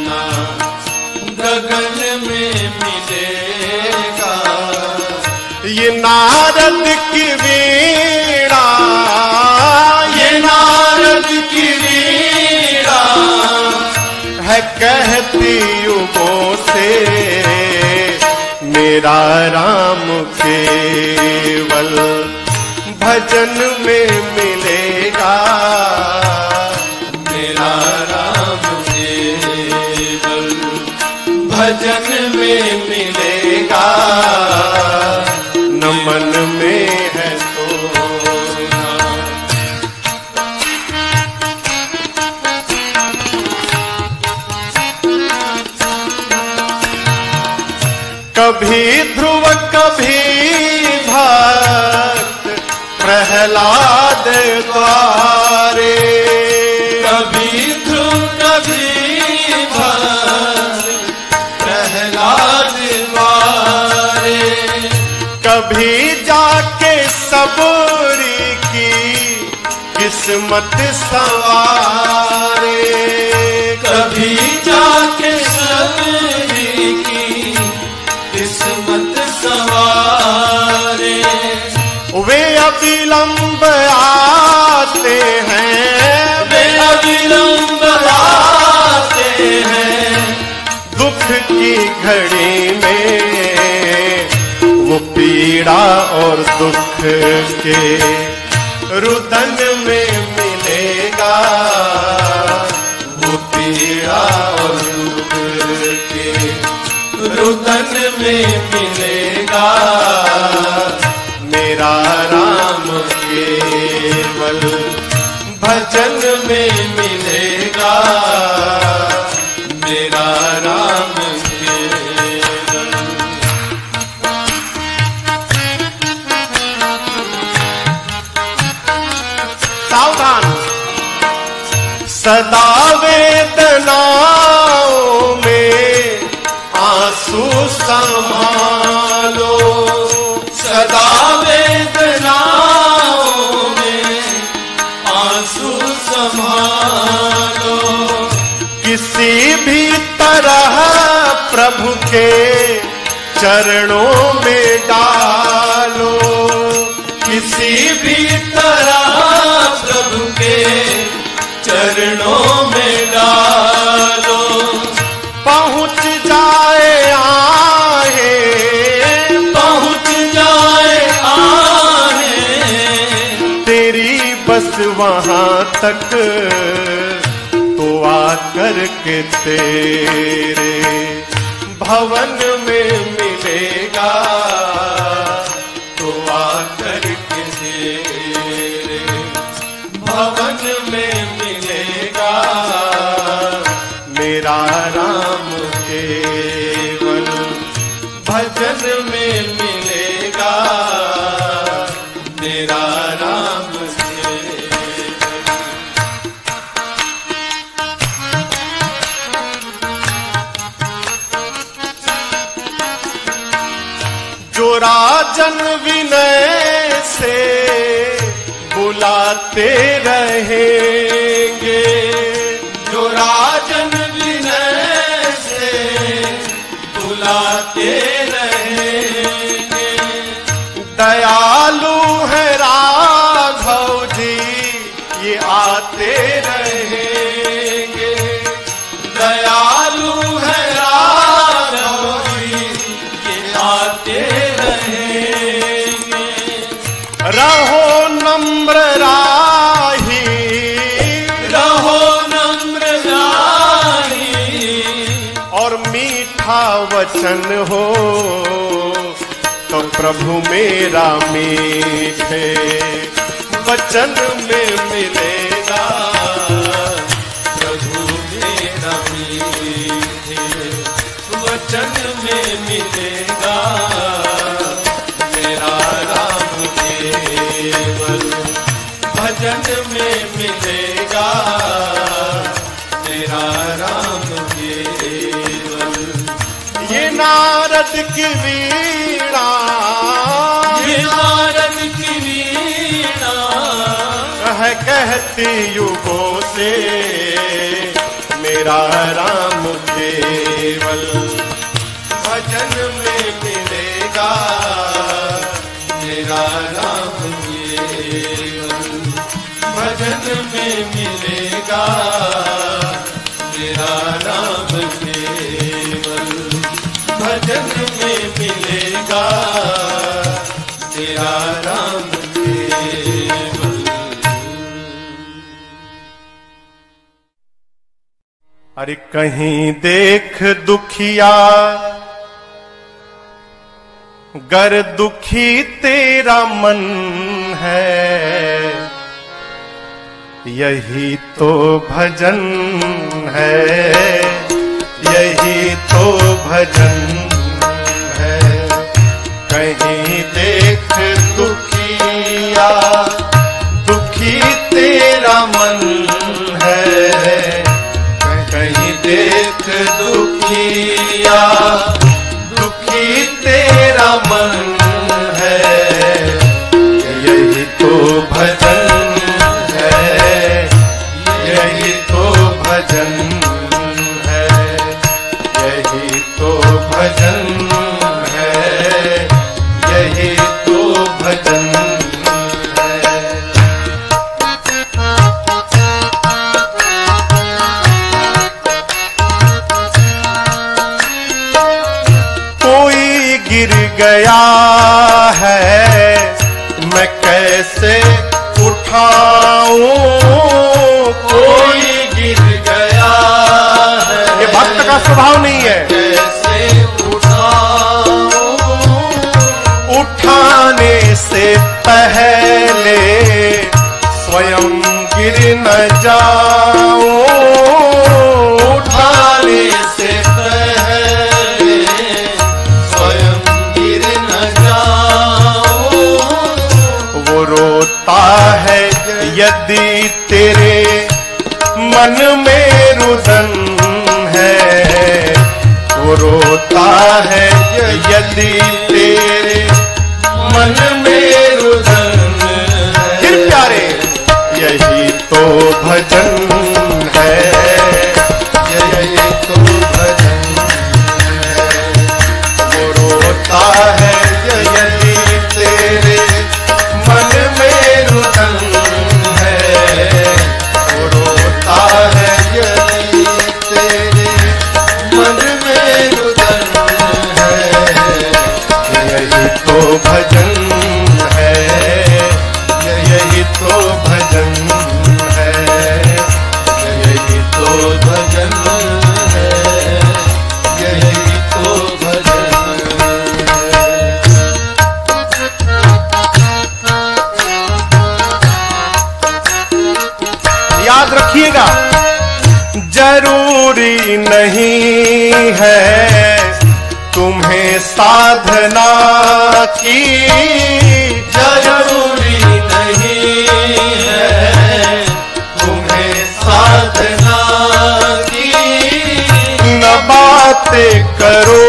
ना गगन में मिलेगा। ये नारद की वीणा, ये नारद की वीणा है कहती युगों से मेरा राम केवल भजन में मिलेगा। मेरा राम केवल भजन में मिलेगा। न मन में है तो कभी ध्रुव कभी भक्त प्रहलाद द्वारे। कभी ध्रुव कभी भक्त प्रहलाद द्वारे। कभी जाके सबरी की किस्मत संवारे। कभी जाके सबरी की घड़ी में वो पीड़ा और दुख के रुदन में मिलेगा, वो पीड़ा और दुख के रुदन में मिलेगा। मेरा राम केवल भजन में मिलेगा, मेरा राम केवल। सावधान। सदा वेदनाओं में आंसू संभालो, सदा वेदनाओं में आंसू संभालो। किसी भी तरह प्रभु के चरणों में डालो, किसी भी तरह प्रभु के चरणों में डालो। पहुंच जाए आहे, पहुंच जाए आहे, तेरी बस वहां तक तो आकर के तेरे भवन में मिलेगा, तो आकर के तेरे भवन में मिलेगा। मेरा राम केवल भजन में मिलेगा, मेरा राम केवल। जो राजन विनय से बुलाते रहेंगे, जो राजन विनय से बुलाते रहेंगे। दयालु है राघव जी ये आते रहेंगे, दयालु है राघव जी ये आते रहेंगे। रहो नम्र राही, रहो नम्र राही, और मीठा वचन हो तो प्रभु मेरा मीठे वचन में मिलेगा, प्रभु मेरा मीठे वचन में मिलेगा। मेरा राम केवल भजन में मिलेगा, मेरा राम केवल। ये नारद की वीणा, ये नारद की वीणा कहती युगों से मेरा राम केवल भजन में मिलेगा, मेरा राम केवल भजन में मिलेगा, मेरा राम केवल भजन में मिलेगा, मेरा राम केवल। अरे कहीं देख दुखिया गर दुखी तेरा मन है, यही तो भजन है, यही तो भजन है। कहीं देख दुखिया दुखी तेरा मन है, कहीं देख दुखिया दुखी तेरा मन है, यही तो भजन है, यही तो भजन है, यही तो भजन है, यही तो भजन है। गिर गया है, मैं कैसे उठाऊं? कोई गिर गया है, ये भक्त का स्वभाव नहीं है। कैसे उठाऊं? उठाने से पहले स्वयं गिर न जाऊं। उठाने से पहले स्वयं गिर न जाऊं। वो रोता है यदि तेरे मन में रुदन है, वो रोता है यदि तेरे मन में रुदन है। फिर प्यारे यही तो भजन है, यही तो भजन है। वो रोता है यदि तेरे मन में रुदन है, वो रोता है यदि तेरे मन में रुदन है। यही तो भजन है, यही तो भजन है, यही तो भजन है, यही तो भजन है। याद रखिएगा, जरूरी नहीं है तुम्हें साधना की, जरूरी नहीं है तुम्हें साधना की। न बातें करो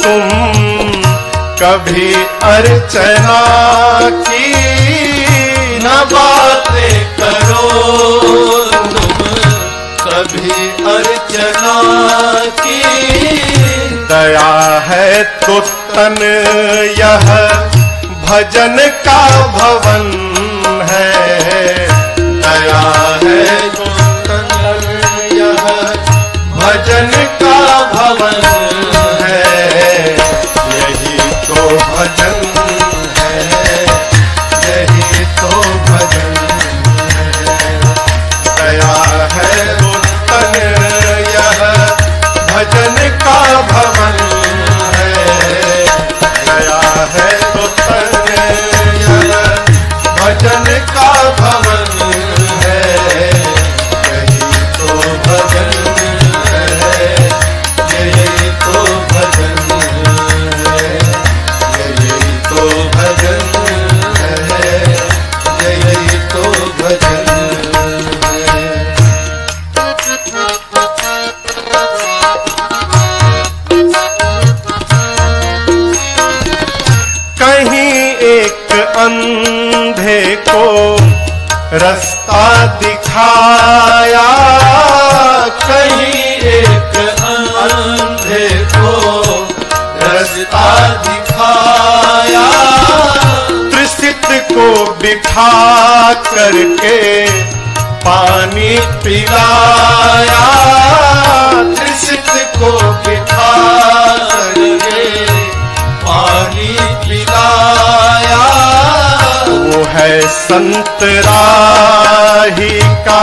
तुम कभी अर्चना की, न बातें करो तुम कभी अर्चना की। दया है तो तन यह भजन का भवन है, दया है तो तन यह भजन का भवन है। यही तो भजन है, यही तो भजन है। दया है तो तन यह भजन का भवन है, दया है तो तन यह भजन का भवन है। यही तो भजन है, यही तो भजन है, यही तो भजन है, यही तो भजन है। कहीं एक अंधे को रास्ता दिखाया, कहीं एक अंधे को रास्ता दिखाया। त्रिसित को बिठा करके पानी पिलाया, त्रिसित को बिठा करके पानी पिलाया। वो है संत राही का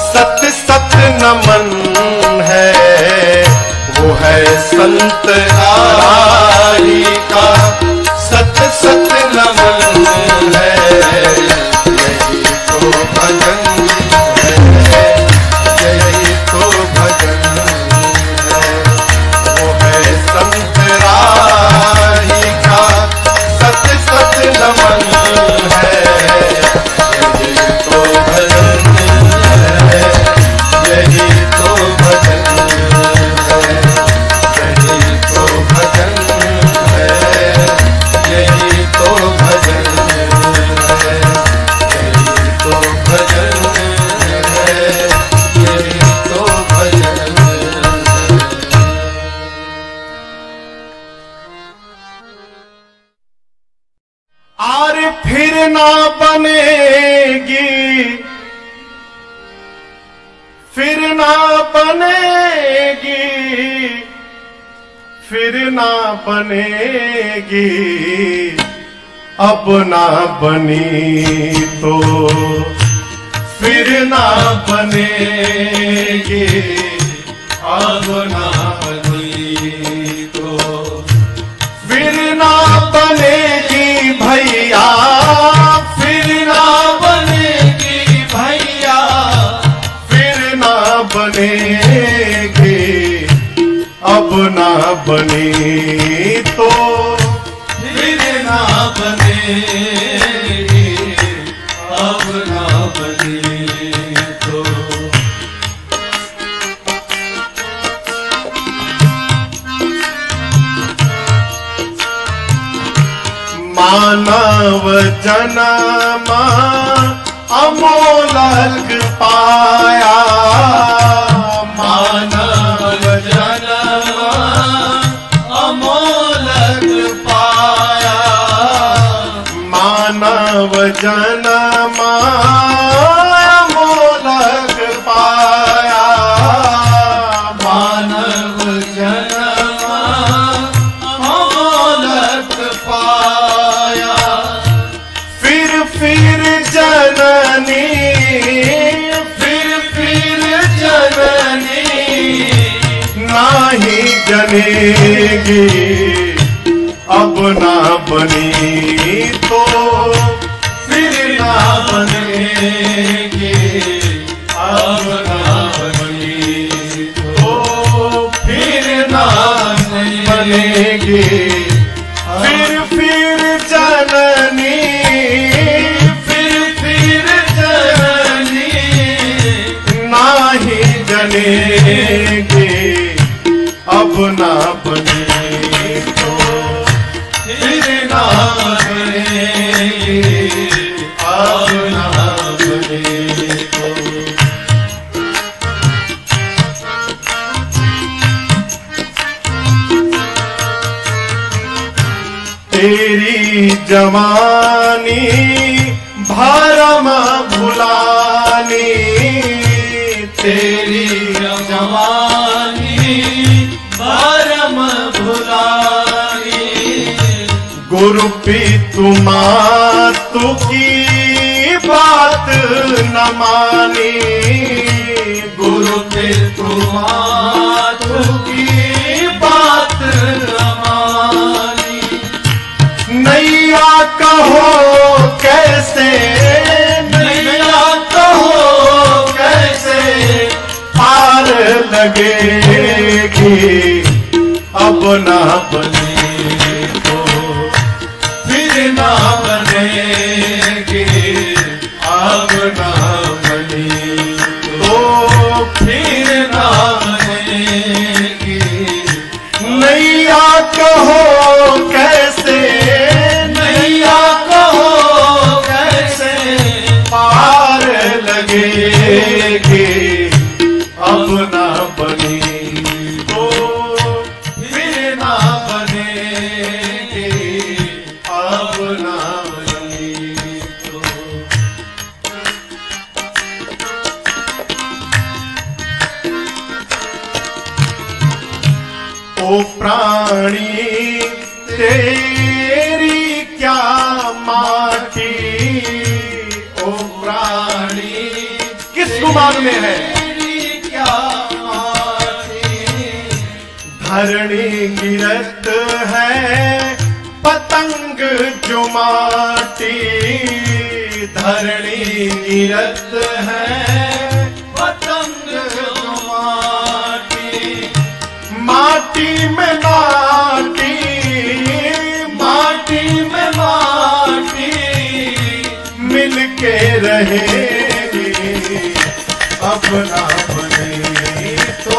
सत सत नमन है, वो है संत राही का सत सत नमन है। यही तो भजन है, यही तो भजन है। वो है संत राही का सत सत नमन है। यही तो भजन है, यही तो भजन है, यही तो भजन है, फिर ना बनेगी, अब ना बनी तो फिर ना बनेगी, अब ना बनी तो फिर ना बनेगी भैया, फिर ना बनेगी भैया, फिर ना बनेगी, अब ना बनी तो फिर ना बनेगी, अब ना बनी तो मानव जन्म अमोलक पाया, मानव जन्म अमोलक पाया, मानव जन्म अमोलक पाया, मानव जन्म अमोलक पाया, फिर जननी, फिर जननी नाही जनेगी, अब ना बनी तो फिर ना बनेगी, अब ना बनी तो फिर ना बनेगी, फिर जननी, फिर जननी नाही जनेगी, अब ना बने तो फिर ना बनेगी, अब ना बने तो तेरी जवानी भरम भुलानी, तेरी जवानी भरम भुलानी, गुरु पितु मातु की बात न मानी, गुरु पितु मातु की बात न मानी, नैया कहो कैसे, नैया कहो कैसे पार लगेगी, अब ना बने तो फिर ना बनेगी, अब ना बनी तो फिर ना बनेगी, नैया कहो कैसे, नैया कहो कैसे पार लगेगी, अब ना बनी तो फिर ना बनेगी, अब ना बनी तो ओ प्राणी तेरी क्या माटी, ओ प्राणी किस गुमान में है, तेरी क्या माटी, धरणी गिरत है पतंग जुमाटी, धरणी गिरत है पतंग माटी, माटी में माटी, माटी में माटी मिलके रहेगी, अब ना बने तो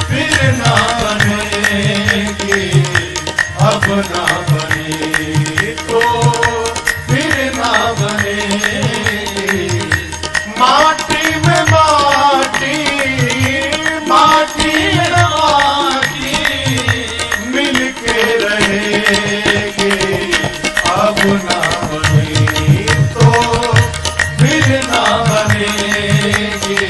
फिर ना बनेगी, अब ना बने तो फिर ना बनेगी, माटी में माटी, माटी में माटी मिलके रहेगी, अब ना बने तो फिर ना बनेगी,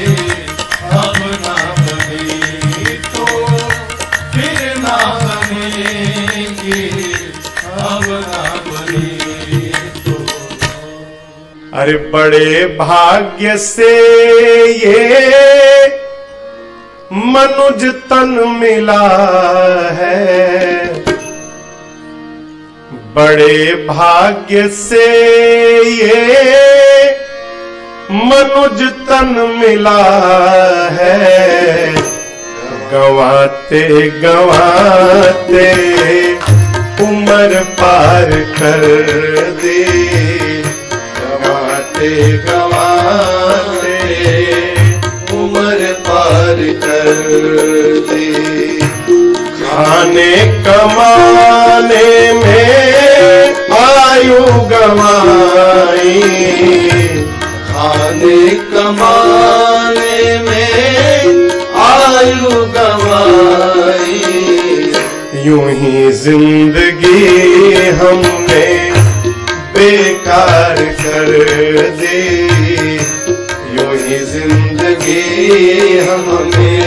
अरे बड़े भाग्य से ये मनुज तन मिला है, बड़े भाग्य से ये मनुज तन मिला है। गंवाते गंवाते उम्र पार कर दे, गंवाते गंवाते उम्र पार कर दे। खाने कमाने में आयु गंवाई, खाने कमाने में आयु गंवाई। यूं ही जिंदगी हमने बेकार कर दी, यूं ही जिंदगी हमने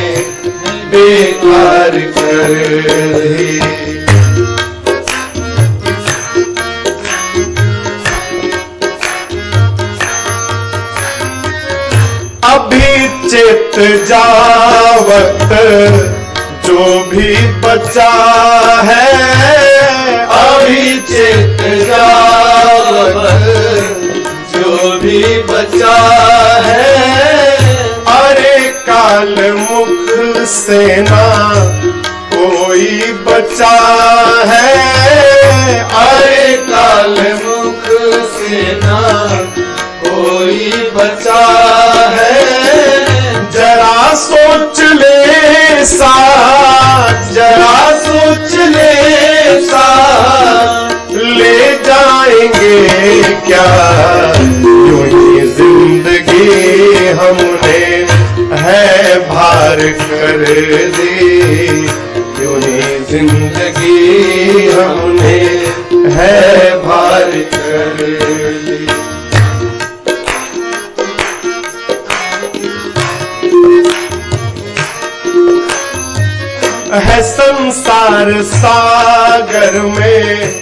बेकार कर दी। अभी चेत जावत जो भी बचा है, अभी चेत जावत जो भी बचा है। अरे काल मुख से ना कोई बचा है, अरे काल मुख से ना कोई बचा है। जरा सोच ले साथ, जरा सोच ले साथ, ले जाएंगे क्या यूं ही जिंदगी हमने है भार कर दी, यूं ही जिंदगी हमने है भार कर दी। है संसार सागर में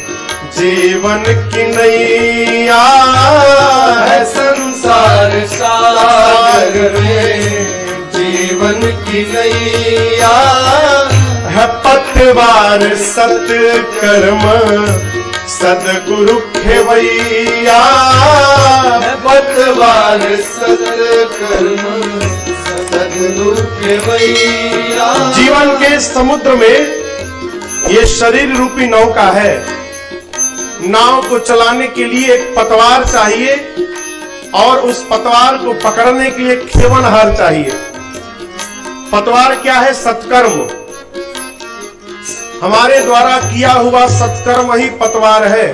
जीवन की नैया, है संसार सागर में जीवन की नैया। है पतवार सत्कर्म सदगुरु खेवैया, है पतवार सत्कर्म सदगुरु खेवैया। जीवन के समुद्र में ये शरीर रूपी नौका है। नाव को चलाने के लिए एक पतवार चाहिए और उस पतवार को पकड़ने के लिए खेवनहार चाहिए। पतवार क्या है? सत्कर्म। हमारे द्वारा किया हुआ सत्कर्म ही पतवार है,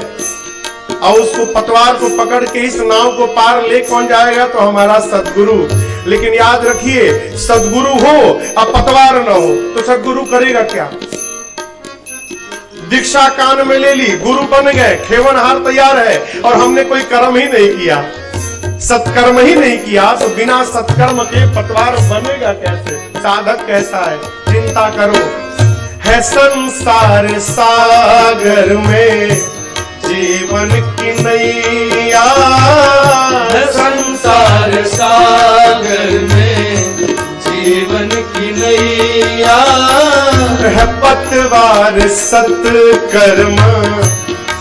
और उसको पतवार को पकड़ के इस नाव को पार ले कौन जाएगा? तो हमारा सदगुरु। लेकिन याद रखिए, सदगुरु हो और पतवार न हो तो सदगुरु करेगा क्या? दीक्षा कान में ले ली, गुरु बन गए, खेवनहार तैयार है, और हमने कोई कर्म ही नहीं किया, सत्कर्म ही नहीं किया, तो बिना सत्कर्म के पतवार बनेगा कैसे? साधक कैसा है? चिंता करो। है संसार सागर में जीवन की नैया, है संसार सागर में जीवन की नैया। है पतवार सत्कर्म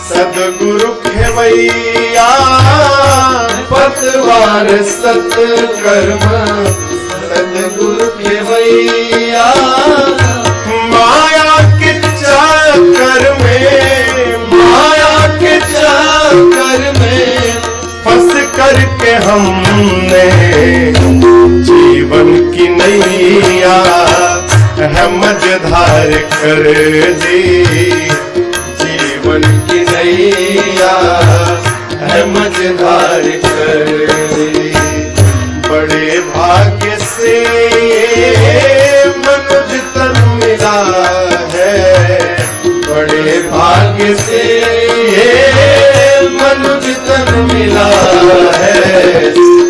सदगुरु खेवैया, पतवार सत्कर्म सदगुरु खेवैया। माया के चक्कर में, माया के चक्कर में फंस करके हमने जीवन की नैया है मझधार कर दी, जीवन की नैया है मझधार कर दी। बड़े भाग्य से मनुज तन मिला है, बड़े भाग्य से मनुज तन मिला है।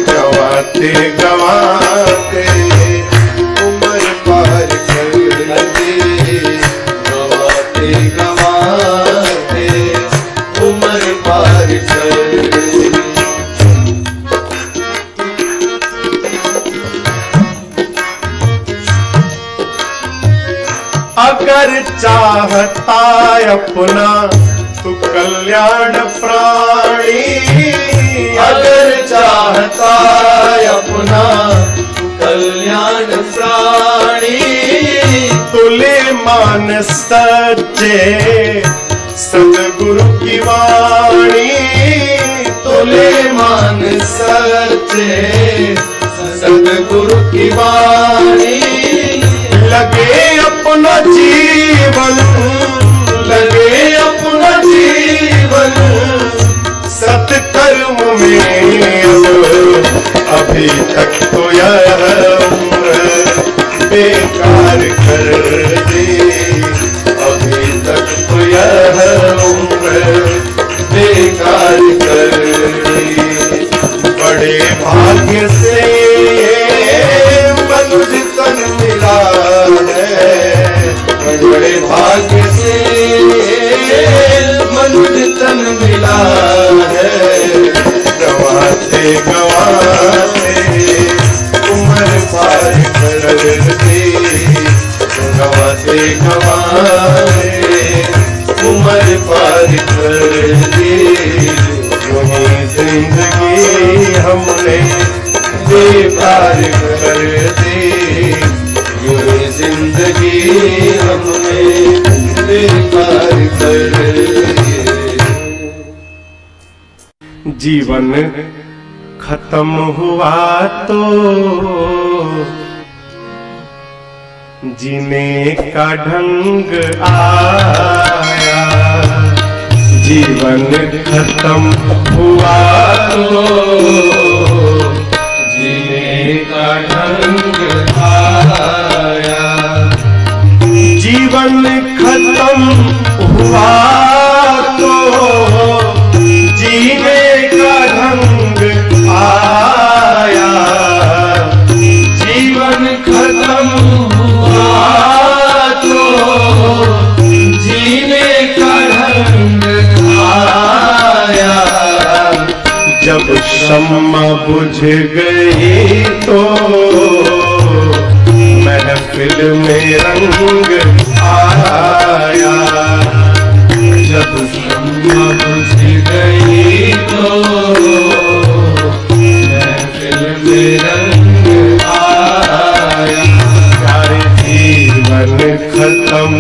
गंवाते गंवाते उम्र पार कर दी, गंवाते गंवाते उम्र पार कर दी। अगर चाहता अपना तू कल्याण प्राणी, अगर चाहता अपना कल्याण प्राणी, तुले मान सच्चे सदगुरु की वाणी, तुले मान सच्चे सदगुरु की वाणी। लगे अपना जीवन, लगे अपना जीवन सत्कर्म में, अभी तक तो यह उम्र बेकार कर दे, अभी तक तो यह उम्र बेकार कर दी। बड़े भाग्य से मनुष्य तन मिला है, बड़े भाग्य से मनुष्य तन मिला है। गवाते गवाते उम्र पार कर दे, गवाते गवाते उम्र पार कर दी। वही जिंदगी हमने बेकार कर दी, यूं जिंदगी हमने बेकार कर दी। जीवन खत्म हुआ तो जीने का ढंग आया, जीवन खत्म हुआ तो जीने का ढंग आया, जीवन खत्म हुआ तो जीने का ढंग आया, जीवन खत्म हुआ तो जीने का ढंग आया। जब शम्मा बुझ गई तो महफिल में रंग आया, जब शम्मा बुझ गई तो महफिल में रंग आया। सारे जीवन खत्म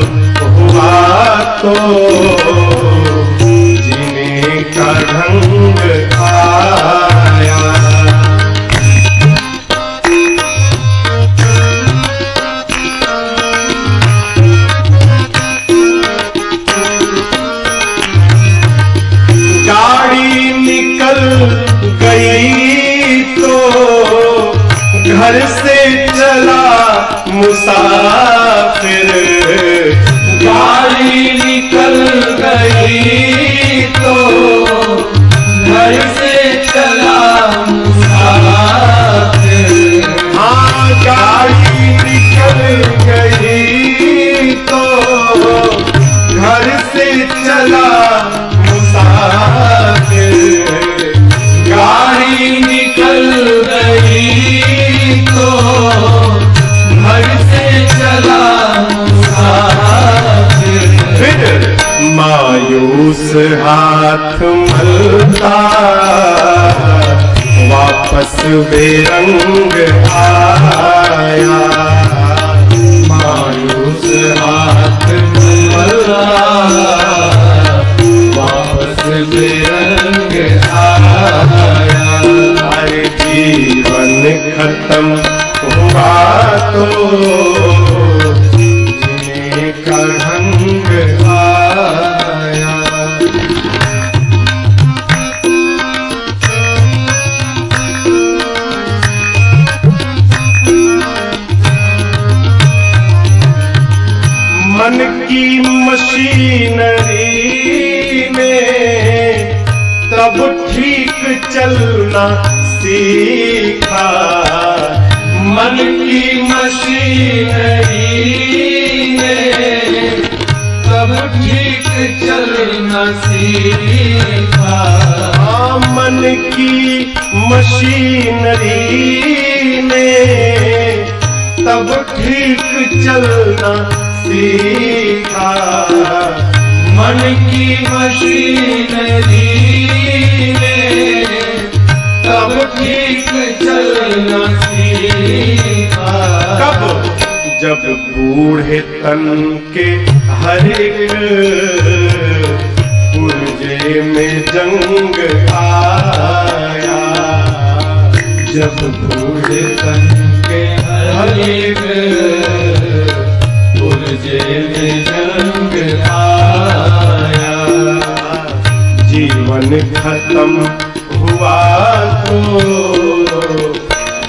हुआ तो जीने का ढंग आया। गाड़ी निकल गई तो घर से चला मुसाफिर, गाड़ी निकल गई तो घर से चला मुसाफिर। हाँ गाड़ी निकल गई तो घर से चला मुसाफिर, गाड़ी निकल गई तो घर से चला मुसाफिर। फिर मायूस हाथ मलता वापस बेरंग आया, मायूस हाथ मलता वापस बेरंग आया। हर जीवन खत्म हुआ तो जीने का ढंग आया। मन की मशीनरी में तब ठीक चलना सीखा, मन की मशीनरी ने तब ठीक चलना सीखा। मन की मशीनरी ने तब ठीक चलना सीखा, मन की मशीनरी ने तब ठीक चलना सीखा। कब? जब बूढ़े तन के हर एक पुर्जे में जंग आया, जब बूढ़े तन के हर एक पुर्जे में जंग आया। जीवन खत्म हुआ तो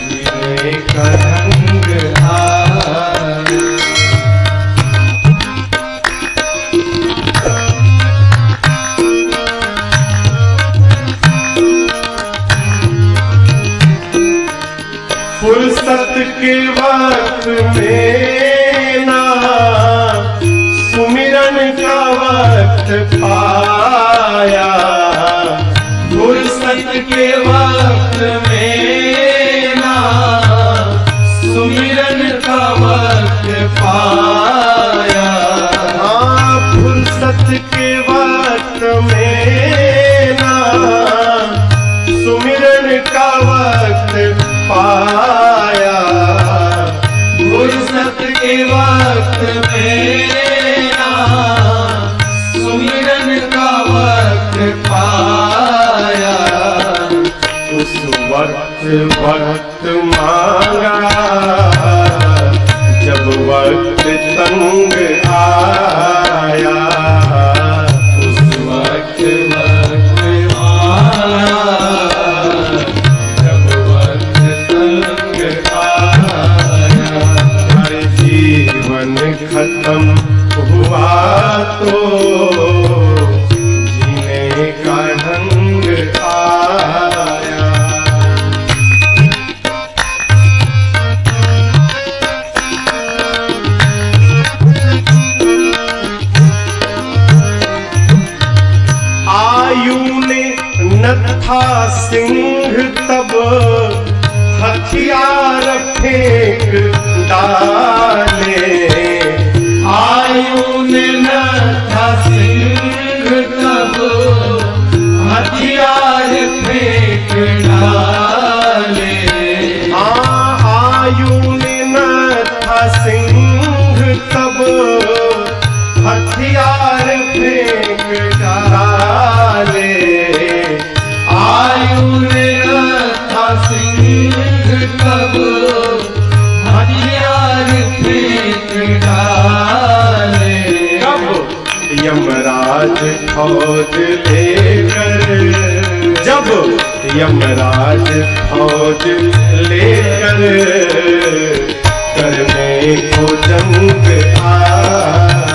जीने का ढंग आया। फुर्सत के वक्त में ना सुमिरन का वक्त पाया, फुर्सत के वक्त में ना सुमिरन का वक्त पाया। हाँ, फुर्सत के वक्त में ना सुमिरन का वक्त पाया, फुर्सत के वक्त में ना सुमिरन का वक्त पाया। उस वक्त मांगा जब वक्त तंग आया, उस वक्त आया जब वक्त तंग आया। हर जीवन खत्म हुआ तो जीने का ढंग आया। आयु ने न था सिंह तब हथियार फेंक डाले, आयु ने न था सिंह तब हथियार फेंक डाले। आयु ने न था सिंह तब हथियार फेंक डाले, आयु ने न था सिंह तब हथियार फेंक डाले। कब? यमराज फौज लेकर, जब यमराज फौज लेकर करने को जंग आया,